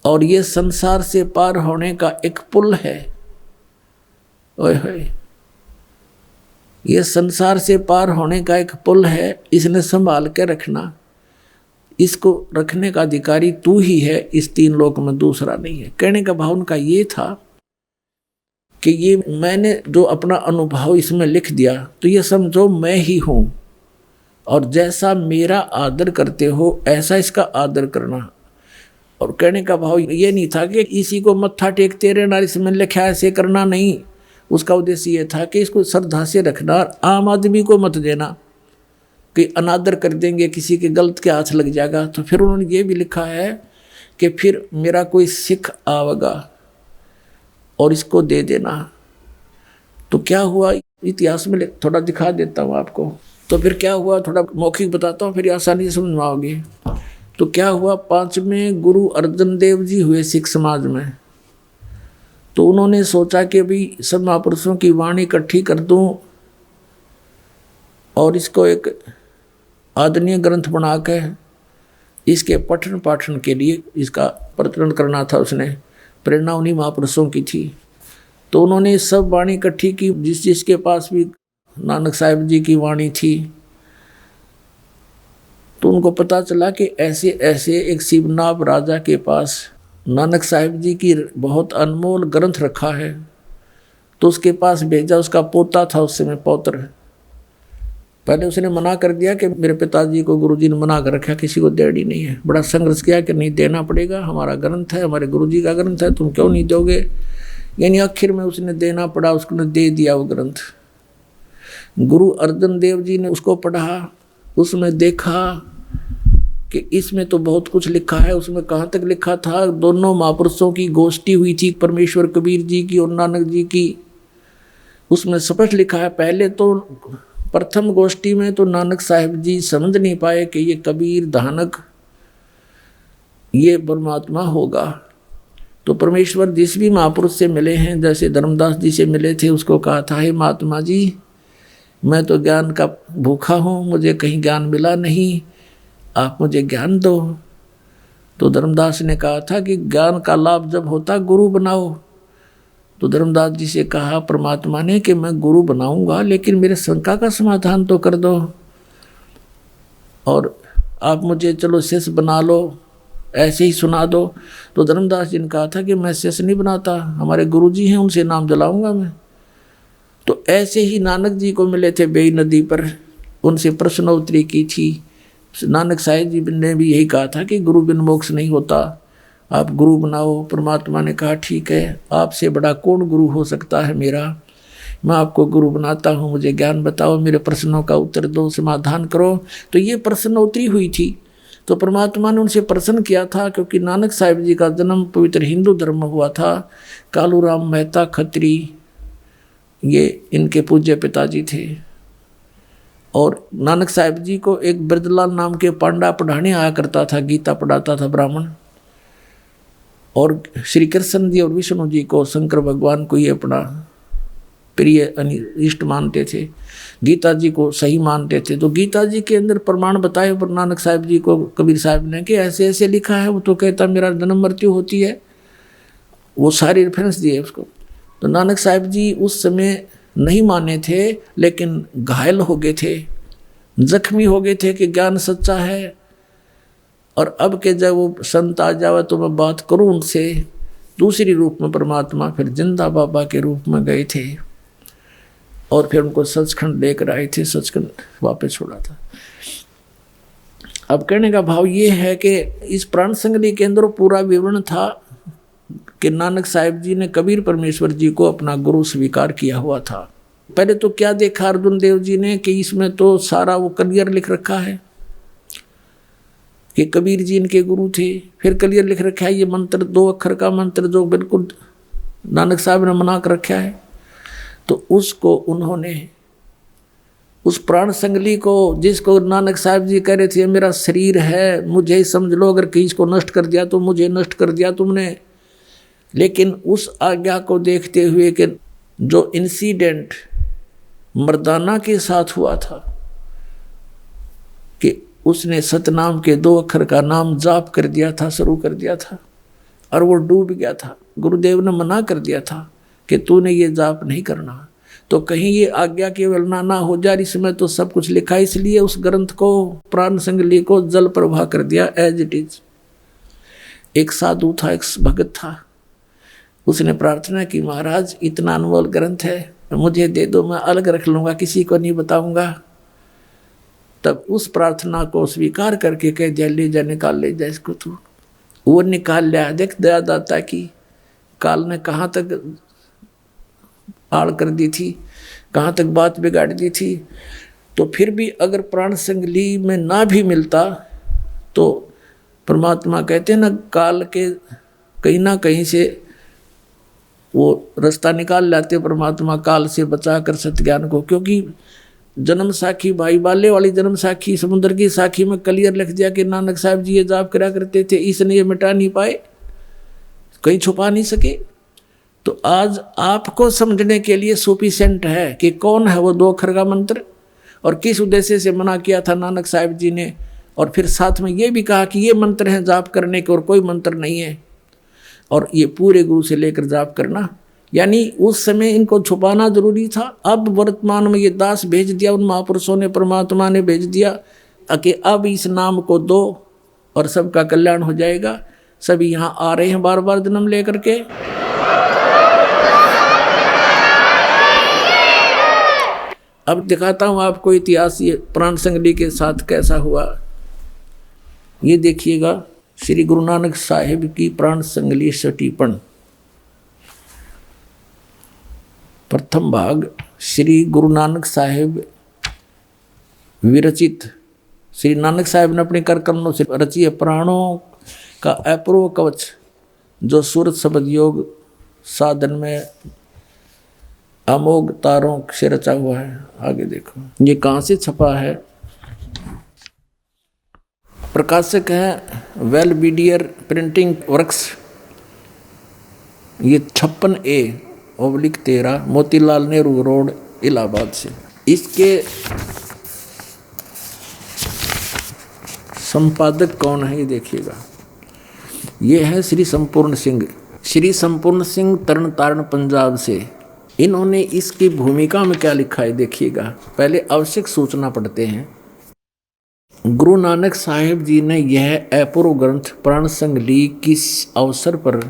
B: और ये संसार से पार होने का एक पुल है। ओए होए, ये संसार से पार होने का एक पुल है, इसने संभाल के रखना, इसको रखने का अधिकारी तू ही है, इस 3 लोक में दूसरा नहीं है। कहने का भाव उनका ये था कि ये मैंने जो अपना अनुभव इसमें लिख दिया तो ये समझो मैं ही हूँ, और जैसा मेरा आदर करते हो ऐसा इसका आदर करना। और कहने का भाव ये नहीं था कि इसी को मत्था टेकते रहना, इसमें लिखा ऐसे करना, नहीं। उसका उद्देश्य ये था कि इसको श्रद्धा से रखना, आम आदमी को मत देना कि अनादर कर देंगे, किसी के गलत के हाथ लग जाएगा। तो फिर उन्होंने ये भी लिखा है कि फिर मेरा कोई सिख आवेगा और इसको दे देना। तो क्या हुआ इतिहास में थोड़ा दिखा देता हूँ आपको। तो फिर क्या हुआ, थोड़ा मौखिक बताता हूँ, फिर आसानी से समझ में आओगे। तो क्या हुआ, 5वें गुरु अर्जन देव जी हुए सिख समाज में। तो उन्होंने सोचा कि भाई सब महापुरुषों की वाणी इकट्ठी कर दूं और इसको एक आदरणीय ग्रंथ बना के इसके पठन पाठन के लिए इसका प्रचलन करना था। उसने प्रेरणा उन्हीं महापुरुषों की थी। तो उन्होंने सब वाणी इकट्ठी की, जिस जिसके पास भी नानक साहिब जी की वाणी थी। तो उनको पता चला कि ऐसे ऐसे एक शिवनाभ राजा के पास नानक साहिब जी की बहुत अनमोल ग्रंथ रखा है। तो उसके पास भेजा, उसका पोता था उस समय, पौत्र। पहले उसने मना कर दिया कि मेरे पिताजी को गुरुजी ने मना कर रखा, किसी को देनी नहीं है। बड़ा संघर्ष किया कि नहीं देना पड़ेगा, हमारा ग्रंथ है, हमारे गुरुजी का ग्रंथ है, तुम क्यों नहीं दोगे। यानी आखिर में उसने देना पड़ा, उसने दे दिया वो ग्रंथ। गुरु अर्जन देव जी ने उसको पढ़ा, उसमें देखा कि इसमें तो बहुत कुछ लिखा है। उसमें कहाँ तक लिखा था, दोनों महापुरुषों की गोष्ठी हुई थी, परमेश्वर कबीर जी की और नानक जी की। उसमें स्पष्ट लिखा है, पहले तो प्रथम गोष्ठी में तो नानक साहिब जी समझ नहीं पाए कि ये कबीर धानक ये परमात्मा होगा। तो परमेश्वर जिस भी महापुरुष से मिले हैं, जैसे धर्मदास जी से मिले थे, उसको कहा था, हे महात्मा जी, मैं तो ज्ञान का भूखा हूँ, मुझे कहीं ज्ञान मिला नहीं, आप मुझे ज्ञान दो। तो धर्मदास ने कहा था कि ज्ञान का लाभ जब होता गुरु बनाओ। तो धर्मदास जी से कहा परमात्मा ने कि मैं गुरु बनाऊंगा, लेकिन मेरे शंका का समाधान तो कर दो, और आप मुझे चलो शिष्य बना लो, ऐसे ही सुना दो। तो धर्मदास जी ने कहा था कि मैं शिष्य नहीं बनाता, हमारे गुरु जी हैं, उनसे नाम दिलाऊंगा मैं। तो ऐसे ही नानक जी को मिले थे बेई नदी पर, उनसे प्रश्नोत्तरी की थी। नानक साहिब जी ने भी यही कहा था कि गुरु बिन मोक्ष नहीं होता, आप गुरु बनाओ। परमात्मा ने कहा ठीक है, आपसे बड़ा कौन गुरु हो सकता है मेरा, मैं आपको गुरु बनाता हूँ, मुझे ज्ञान बताओ, मेरे प्रश्नों का उत्तर दो, समाधान करो। तो ये प्रश्नोत्तरी हुई थी। तो परमात्मा ने उनसे प्रश्न किया था, क्योंकि नानक साहिब जी का जन्म पवित्र हिंदू धर्म में हुआ था। कालूराम मेहता खत्री ये इनके पूज्य पिताजी थे, और नानक साहिब जी को एक बिरदलाल नाम के पांडा पढ़ाने आया करता था, गीता पढ़ाता था ब्राह्मण। और श्री कृष्ण जी और विष्णु जी को, शंकर भगवान को ये अपना प्रिय इष्ट मानते थे, गीता जी को सही मानते थे। तो गीता जी के अंदर प्रमाण बताए पर नानक साहिब जी को कबीर साहब ने कि ऐसे ऐसे लिखा है। वो तो कहता मेरा जन्म मृत्यु होती है, वो सारी रेफरेंस दिए उसको। तो नानक साहिब जी उस समय नहीं माने थे, लेकिन घायल हो गए थे, जख्मी हो गए थे कि ज्ञान सच्चा है। और अब के जब वो संत आ जावे तो मैं बात करूं उनसे, दूसरी रूप में परमात्मा फिर जिंदा बाबा के रूप में गए थे, और फिर उनको सचखंड लेकर आए थे, सचखंड वापस छोड़ा था। अब कहने का भाव ये है कि इस प्राण संगली के अंदर पूरा विवरण था कि नानक साहिब जी ने कबीर परमेश्वर जी को अपना गुरु स्वीकार किया हुआ था। पहले तो क्या देखा अर्जुन देव जी ने कि इसमें तो सारा वो क्लियर लिख रखा है कि कबीर जी इनके गुरु थे। फिर क्लियर लिख रखा है ये मंत्र 2 अक्षर का मंत्र जो बिल्कुल नानक साहब ने मना कर रखा है। तो उसको उन्होंने उस प्राण संगली को, जिसको नानक साहब जी कह रहे थे मेरा शरीर है, मुझे ही समझ लो, अगर किसी को नष्ट कर दिया तो मुझे नष्ट कर दिया तुमने। लेकिन उस आज्ञा को देखते हुए कि जो इंसिडेंट मर्दाना के साथ हुआ था कि उसने सतनाम के 2 अक्षर का नाम जाप कर दिया था, शुरू कर दिया था, और वो डूब गया था। गुरुदेव ने मना कर दिया था कि तूने ये जाप नहीं करना, तो कहीं ये आज्ञा की अवहेलना ना हो जाए। इसमें तो सब कुछ लिखा, इसलिए उस ग्रंथ को, प्राण संगली को जल प्रवाह कर दिया एज इट इज। एक साधु था, एक भगत था, उसने प्रार्थना की महाराज इतना अनमोल ग्रंथ है, मुझे दे दो, मैं अलग रख लूँगा, किसी को नहीं बताऊँगा। तब उस प्रार्थना को स्वीकार करके कह दिया ले जा, निकाल ले जा इसको तू। वो निकाल लिया। देख दया दाता की, काल ने कहाँ तक आड़ कर दी थी, कहाँ तक बात बिगाड़ दी थी। तो फिर भी अगर प्राण संगली में ना भी मिलता तो परमात्मा कहते हैं ना, काल के कहीं ना कहीं से वो रास्ता निकाल लाते परमात्मा, काल से बचा कर सत्ज्ञान को। क्योंकि जन्म साखी, भाई बाले वाली जन्म साखी, समुद्र की साखी में क्लियर लिख दिया कि नानक साहब जी ये जाप करा करते थे, इसने ये मिटा नहीं पाए, कहीं छुपा नहीं सके। तो आज आपको समझने के लिए सफिशिएंट है कि कौन है वो 2 अक्षर का मंत्र और किस उद्देश्य से मना किया था नानक साहब जी ने। और फिर साथ में ये भी कहा कि ये मंत्र हैं जाप करने के और कोई मंत्र नहीं है, और ये पूरे गुरु से लेकर जाप करना। यानी उस समय इनको छुपाना जरूरी था। अब वर्तमान में ये दास भेज दिया उन महापुरुषों ने, परमात्मा ने भेज दिया कि अब इस नाम को दो और सबका कल्याण हो जाएगा। सभी यहाँ आ रहे हैं बार बार जन्म लेकर के। अब दिखाता हूँ आपको इतिहास ये प्राण संगली के साथ कैसा हुआ। ये देखिएगा श्री गुरु नानक साहिब की प्राण संगली सटीपन, प्रथम भाग श्री गुरु नानक साहिब विरचित। श्री नानक साहिब ने अपने कर कमलों से रची है प्राणों का अपूर्व कवच, जो सूरत शब्द योग साधन में अमोघ तारों से रचा हुआ है। आगे देखो ये कहाँ से छपा है। प्रकाशक है वेलबीडियर प्रिंटिंग वर्क्स। ये 56A/13 मोतीलाल नेहरू रोड इलाहाबाद से। इसके संपादक कौन है ये देखिएगा। ये है श्री संपूर्ण सिंह। श्री संपूर्ण सिंह तरन तारण पंजाब से। इन्होंने इसकी भूमिका में क्या लिखा है देखिएगा। पहले आवश्यक सूचना पढ़ते हैं। गुरु नानक साहिब जी ने यह अपूर्व ग्रंथ प्राण संगली किस अवसर पर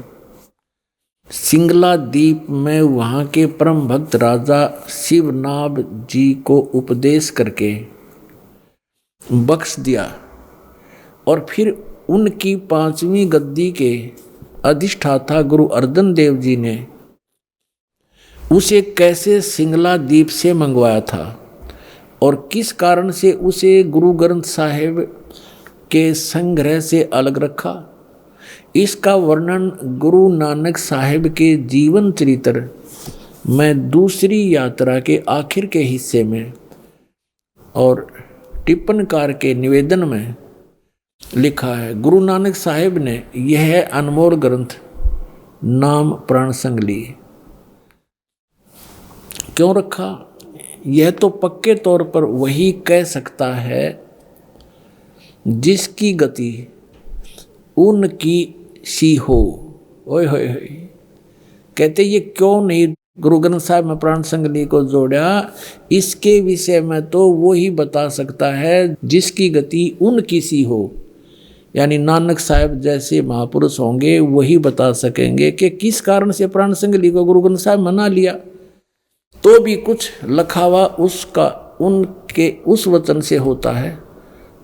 B: सिंगला द्वीप में वहाँ के परम भक्त राजा शिवनाभ जी को उपदेश करके बख्श दिया, और फिर उनकी 5वीं गद्दी के अधिष्ठाता गुरु अर्जन देव जी ने उसे कैसे सिंगला द्वीप से मंगवाया था और किस कारण से उसे गुरु ग्रंथ साहिब के संग्रह से अलग रखा, इसका वर्णन गुरु नानक साहिब के जीवन चरित्र में दूसरी यात्रा के आखिर के हिस्से में और टिप्पणकार के निवेदन में लिखा है। गुरु नानक साहिब ने यह अनमोल ग्रंथ नाम प्राण संगली क्यों रखा? यह तो पक्के तौर पर वही कह सकता है जिसकी गति उनकी सी हो। ओए होए होए, कहते ये क्यों नहीं गुरु ग्रंथ साहिब में प्राण संगली को जोड़ा? इसके विषय में तो वो ही बता सकता है जिसकी गति उनकी सी हो, यानी नानक साहिब जैसे महापुरुष होंगे वही बता सकेंगे कि किस कारण से प्राण संगली को गुरु ग्रंथ साहिब मना लिया। तो भी कुछ लखावा उसका उनके उस वचन से होता है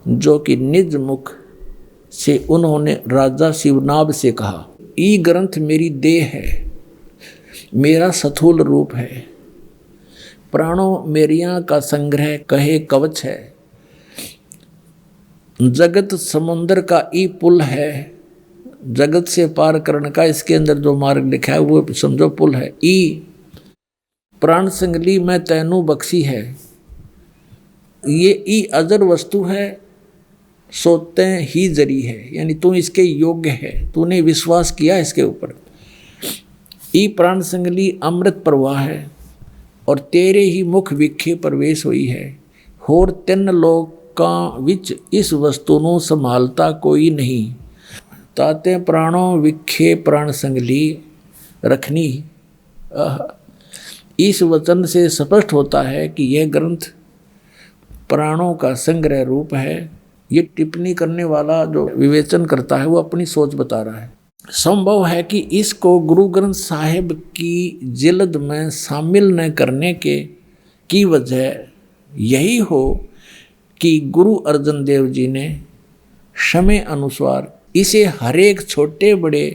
B: जो कि निज मुख से उन्होंने राजा शिवनाभ से कहा, ई ग्रंथ मेरी देह है, मेरा स्थूल रूप है, प्राणों मेरियां का संग्रह कहे कवच है, जगत समुद्र का ई पुल है, जगत से पार करने का इसके अंदर जो मार्ग लिखा है वो समझो पुल है। ई प्राण संगली में तैनू बख्शी है, ये ई अजर वस्तु है, सोते ही जरी है, यानी तू इसके योग्य है, तूने विश्वास किया इसके ऊपर। ई प्राण संगली अमृत प्रवाह है और तेरे ही मुख विखे प्रवेश हुई है, होर 3 लोकां विच इस वस्तु ਨੂੰ संभालता कोई नहीं, ताते प्राणों विखे प्राण संगली रखनी। इस वचन से स्पष्ट होता है कि यह ग्रंथ प्राणों का संग्रह रूप है। ये टिप्पणी करने वाला जो विवेचन करता है वो अपनी सोच बता रहा है। संभव है कि इसको गुरु ग्रंथ साहिब की जिल्द में शामिल न करने की वजह यही हो कि गुरु अर्जन देव जी ने समय अनुसार इसे हरेक छोटे बड़े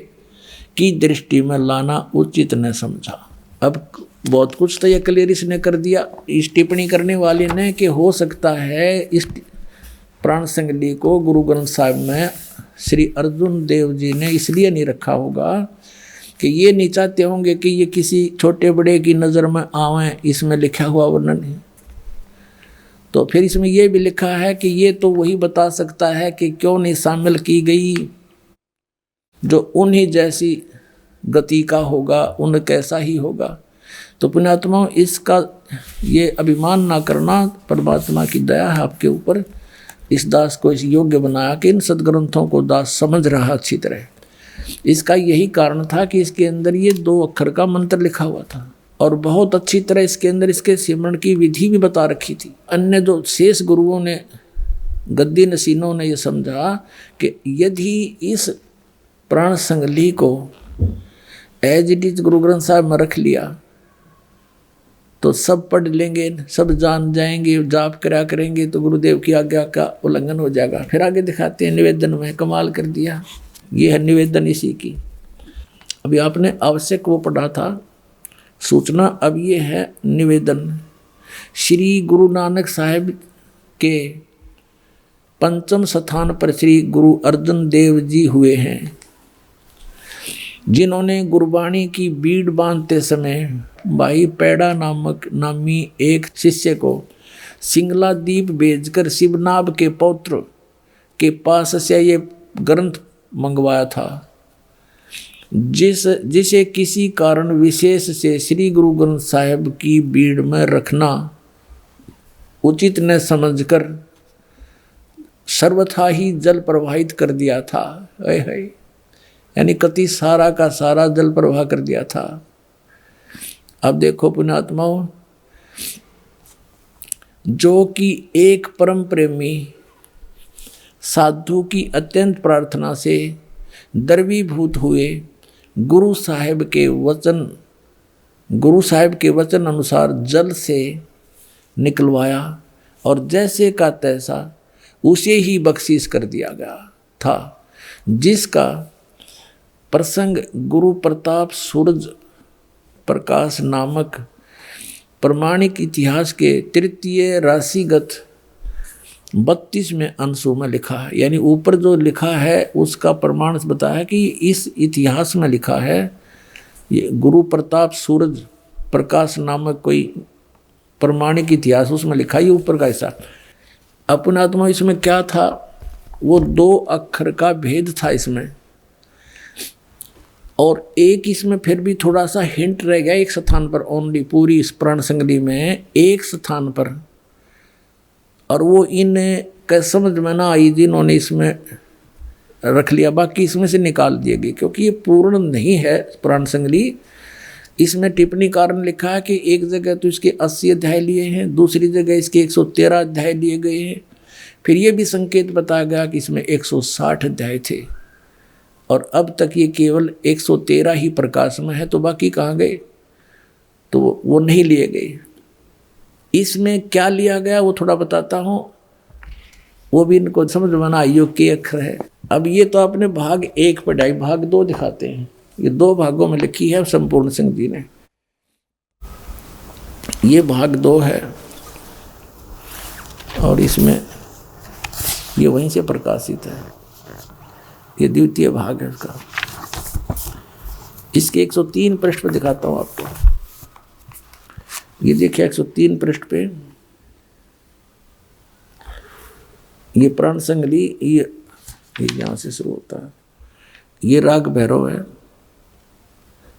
B: की दृष्टि में लाना उचित न समझा। अब बहुत कुछ तो यह क्लियर इसने कर दिया इस टिप्पणी करने वाले ने कि हो सकता है इस प्राण संगली को गुरु ग्रंथ साहिब में श्री अर्जुन देव जी ने इसलिए नहीं रखा होगा कि ये नहीं चाहते होंगे कि ये किसी छोटे बड़े की नज़र में आवें इसमें लिखा हुआ वर्णन है। तो फिर इसमें यह भी लिखा है कि ये तो वही बता सकता है कि क्यों नहीं शामिल की गई जो उन्हीं जैसी गति का होगा, उन कैसा ही होगा। तो पुण्यात्मा इसका ये अभिमान ना करना, परमात्मा की दया है आपके ऊपर। इस दास को इस योग्य बनाया कि इन सदग्रंथों को दास समझ रहा अच्छी तरह। इसका यही कारण था कि इसके अंदर ये 2 अक्षर का मंत्र लिखा हुआ था और बहुत अच्छी तरह इसके अंदर इसके सिमरण की विधि भी बता रखी थी। अन्य जो शेष गुरुओं ने, गद्दी नसीनों ने ये समझा कि यदि इस प्राण संगली को as it is Guru Granth Sahib में रख लिया तो सब पढ़ लेंगे, सब जान जाएंगे, जाप करा करेंगे तो गुरुदेव की आज्ञा का उल्लंघन हो जाएगा। फिर आगे दिखाते हैं निवेदन में, कमाल कर दिया। ये है निवेदन इसी की। अभी आपने आवश्यक वो पढ़ा था सूचना, अब ये है निवेदन। श्री गुरु नानक साहिब के 5म स्थान पर श्री गुरु अर्जन देव जी हुए हैं, जिन्होंने गुरबाणी की बीड़ बांधते समय भाई पैड़ा नामी एक शिष्य को सिंगला द्वीप भेजकर शिवनाभ के पौत्र के पास से ये ग्रंथ मंगवाया था, जिसे किसी कारण विशेष से श्री गुरु ग्रंथ साहिब की बीड़ में रखना उचित न समझकर सर्वथा ही जल प्रवाहित कर दिया था। यानी कति सारा का सारा जल प्रवाह कर दिया था। अब देखो पुण्यात्माओं, जो कि एक परम प्रेमी साधु की अत्यंत प्रार्थना से द्रवीभूत हुए, गुरु साहिब के वचन अनुसार जल से निकलवाया और जैसे का तैसा उसे ही बख्शीश कर दिया गया था, जिसका प्रसंग गुरु प्रताप सूरज प्रकाश नामक प्रमाणिक इतिहास के तृतीय राशिगत 32वें अंशों में लिखा है। यानी ऊपर जो लिखा है उसका प्रमाण बताया कि इस इतिहास में लिखा है, ये गुरु प्रताप सूरज प्रकाश नामक कोई प्रमाणिक इतिहास उसमें लिखा, ये ऊपर का हिस्सा। अपना आत्मा इसमें क्या था, वो 2 अक्षर का भेद था इसमें, और एक इसमें फिर भी थोड़ा सा हिंट रह गया एक स्थान पर ओनली, पूरी इस प्राण संगली में एक स्थान पर, और वो इन समझ में ना आई जिन्होंने इसमें रख लिया, बाकी इसमें से निकाल दिए गए क्योंकि ये पूर्ण नहीं है प्राण संगली। इसमें टिप्पणी कारण लिखा है कि एक जगह तो इसके 80 अध्याय लिए हैं, दूसरी जगह इसके 113 अध्याय लिए गए हैं, फिर ये भी संकेत बताया गया कि इसमें 160 अध्याय थे, और अब तक ये केवल 113 ही प्रकाश में है, तो बाकी कहाँ गए, तो वो नहीं लिए गए। इसमें क्या लिया गया वो थोड़ा बताता हूँ, वो भी इनको समझ में ना आइयो के अक्षर है। अब ये तो आपने भाग 1 पढ़ाई, भाग 2 दिखाते हैं, ये 2 भागों में लिखी है संपूर्ण सिंह जी ने। ये भाग 2 है और इसमें ये वहीं से प्रकाशित है, ये द्वितीय भाग है उसका। इसके 103 पृष्ठ पर दिखाता हूँ आपको, ये देखिए 103 पृष्ठ पे ये प्राण संगली, ये यहाँ से शुरू होता है, ये राग भैरव है।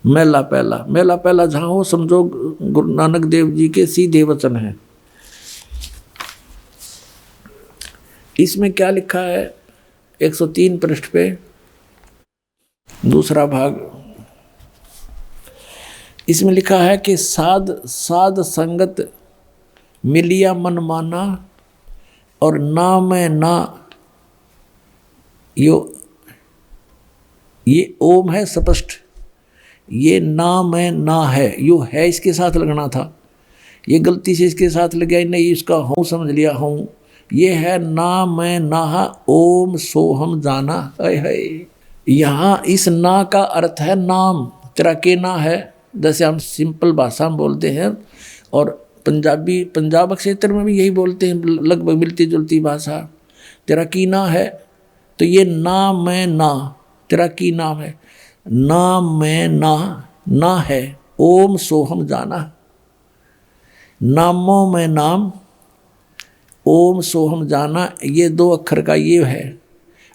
B: मेला पहला जहाँ हो समझो गुरु नानक देव जी के सीधे वचन है। इसमें क्या लिखा है 103 पृष्ठ पे, दूसरा भाग, इसमें लिखा है कि साध संगत मिलिया मन माना, और ना मैं ना, ये ओम है स्पष्ट, ये ना मैं ना है, यो है इसके साथ लगना था, ये गलती से इसके साथ लग गया, नहीं इसका हूँ समझ लिया हूँ, ये है ना मैं ना ओम सोहम जाना। है यहाँ इस ना का अर्थ है नाम, तेरा के ना है, जैसे हम सिंपल भाषा में बोलते हैं, और पंजाब क्षेत्र में भी यही बोलते हैं, लगभग मिलती जुलती भाषा। तेरा की ना है, तो ये ना मैं ना, तेरा की नाम है, ना मैं ना है, ओम सोहम जाना, नामों में नाम, ओम सोहम जाना, ये 2 अक्षर का ये है।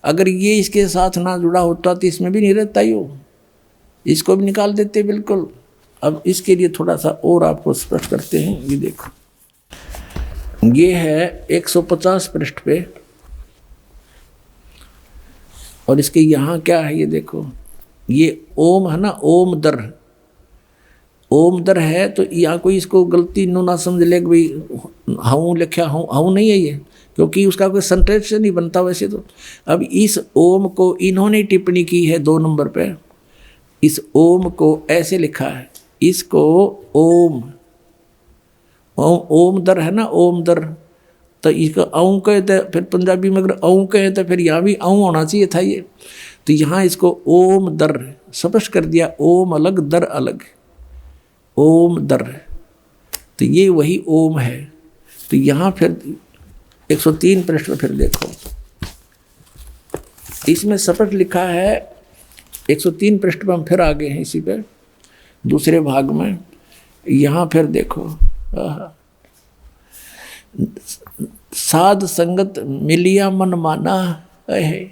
B: अगर ये इसके साथ ना जुड़ा होता तो इसमें भी नहीं रहता ही हो, इसको भी निकाल देते बिल्कुल। अब इसके लिए थोड़ा सा और आपको स्पष्ट करते हैं, ये देखो, ये है 150 पृष्ठ पे, और इसके यहाँ क्या है ये देखो, ये ओम है ना, ओम दर है, तो यहाँ कोई इसको गलती ना समझ ले कि भाई हूँ लिखा हूँ नहीं है ये, क्योंकि उसका कोई सेंटेंस नहीं बनता वैसे तो। अब इस ओम को इन्होंने टिप्पणी की है 2 नंबर पे, इस ओम को ऐसे लिखा है, इसको ओम दर है ना, ओम दर, तो इसका औं कहते, फिर पंजाबी में अगर औं कहे तो फिर यहाँ भी औं होना चाहिए था ये, तो यहाँ इसको ओम दर स्पष्ट कर दिया, ओम अलग दर अलग, ओम दर, तो ये वही ओम है। तो यहाँ फिर 103 पृष्ठ में फिर देखो, इसमें स्पष्ट लिखा है 103 पृष्ठ पर हम फिर आ गए हैं इसी पे, दूसरे भाग में। यहाँ फिर देखो, साध संगत मिलिया मन माना है,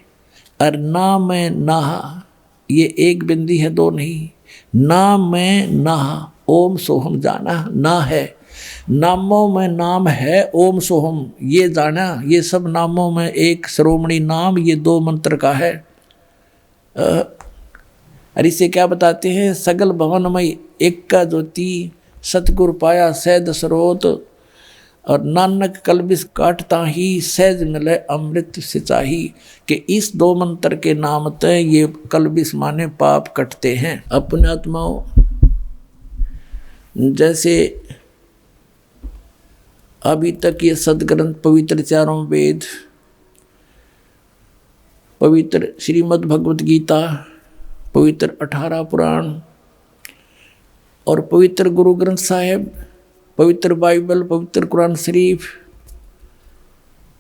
B: और ना मैं ना, ये एक बिंदी है 2 नहीं, ना मैं ना, ओम सोहम जाना, ना है, नामों में नाम है, ओम सोहम ये जाना, ये सब नामों में एक श्रोमणी नाम, ये 2 मंत्र का है। और इसे क्या बताते हैं, सगल भवनमय एक का ज्योति सतगुरु पाया सहज स्रोत, और नानक कलबिस काटता ही सहज मिले अमृत सिंचाई, कि इस 2 मंत्र के नाम ते ये कलबिस माने पाप कटते हैं। अपने आत्माओं, जैसे अभी तक ये सदग्रंथ पवित्र 4 वेद, पवित्र श्रीमद् भगवत गीता, पवित्र 18 पुराण और पवित्र गुरु ग्रंथ साहिब, पवित्र बाइबल, पवित्र कुरान शरीफ,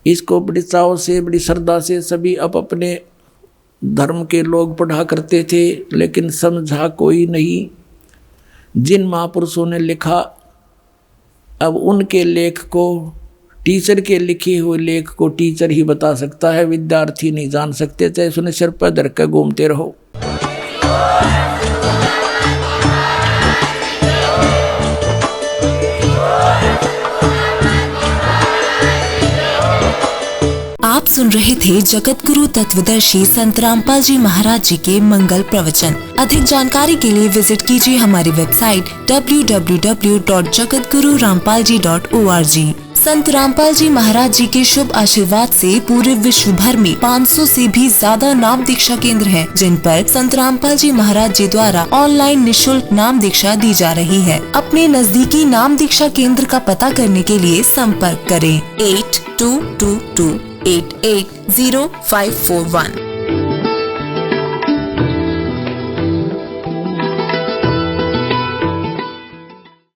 B: इसको बड़ी चाव से, बड़ी श्रद्धा से सभी अपने धर्म के लोग पढ़ा करते थे, लेकिन समझा कोई नहीं। जिन महापुरुषों ने लिखा, अब उनके लेख को, टीचर के लिखे हुए लेख को टीचर ही बता सकता है, विद्यार्थी नहीं जान सकते, चाहे सुने सिर पर धर कर घूमते रहो।
C: आप सुन रहे थे जगत गुरु तत्वदर्शी संत रामपाल जी महाराज जी के मंगल प्रवचन। अधिक जानकारी के लिए विजिट कीजिए हमारी वेबसाइट www.jagatgururampalji.org। संत रामपाल जी महाराज जी के शुभ आशीर्वाद से पूरे विश्व भर में 500 से भी ज्यादा नाम दीक्षा केंद्र हैं, जिन पर संत रामपाल जी महाराज जी द्वारा ऑनलाइन निशुल्क नाम दीक्षा दी जा रही है। अपने नजदीकी नाम दीक्षा केंद्र का पता करने के लिए संपर्क करें 8222880541।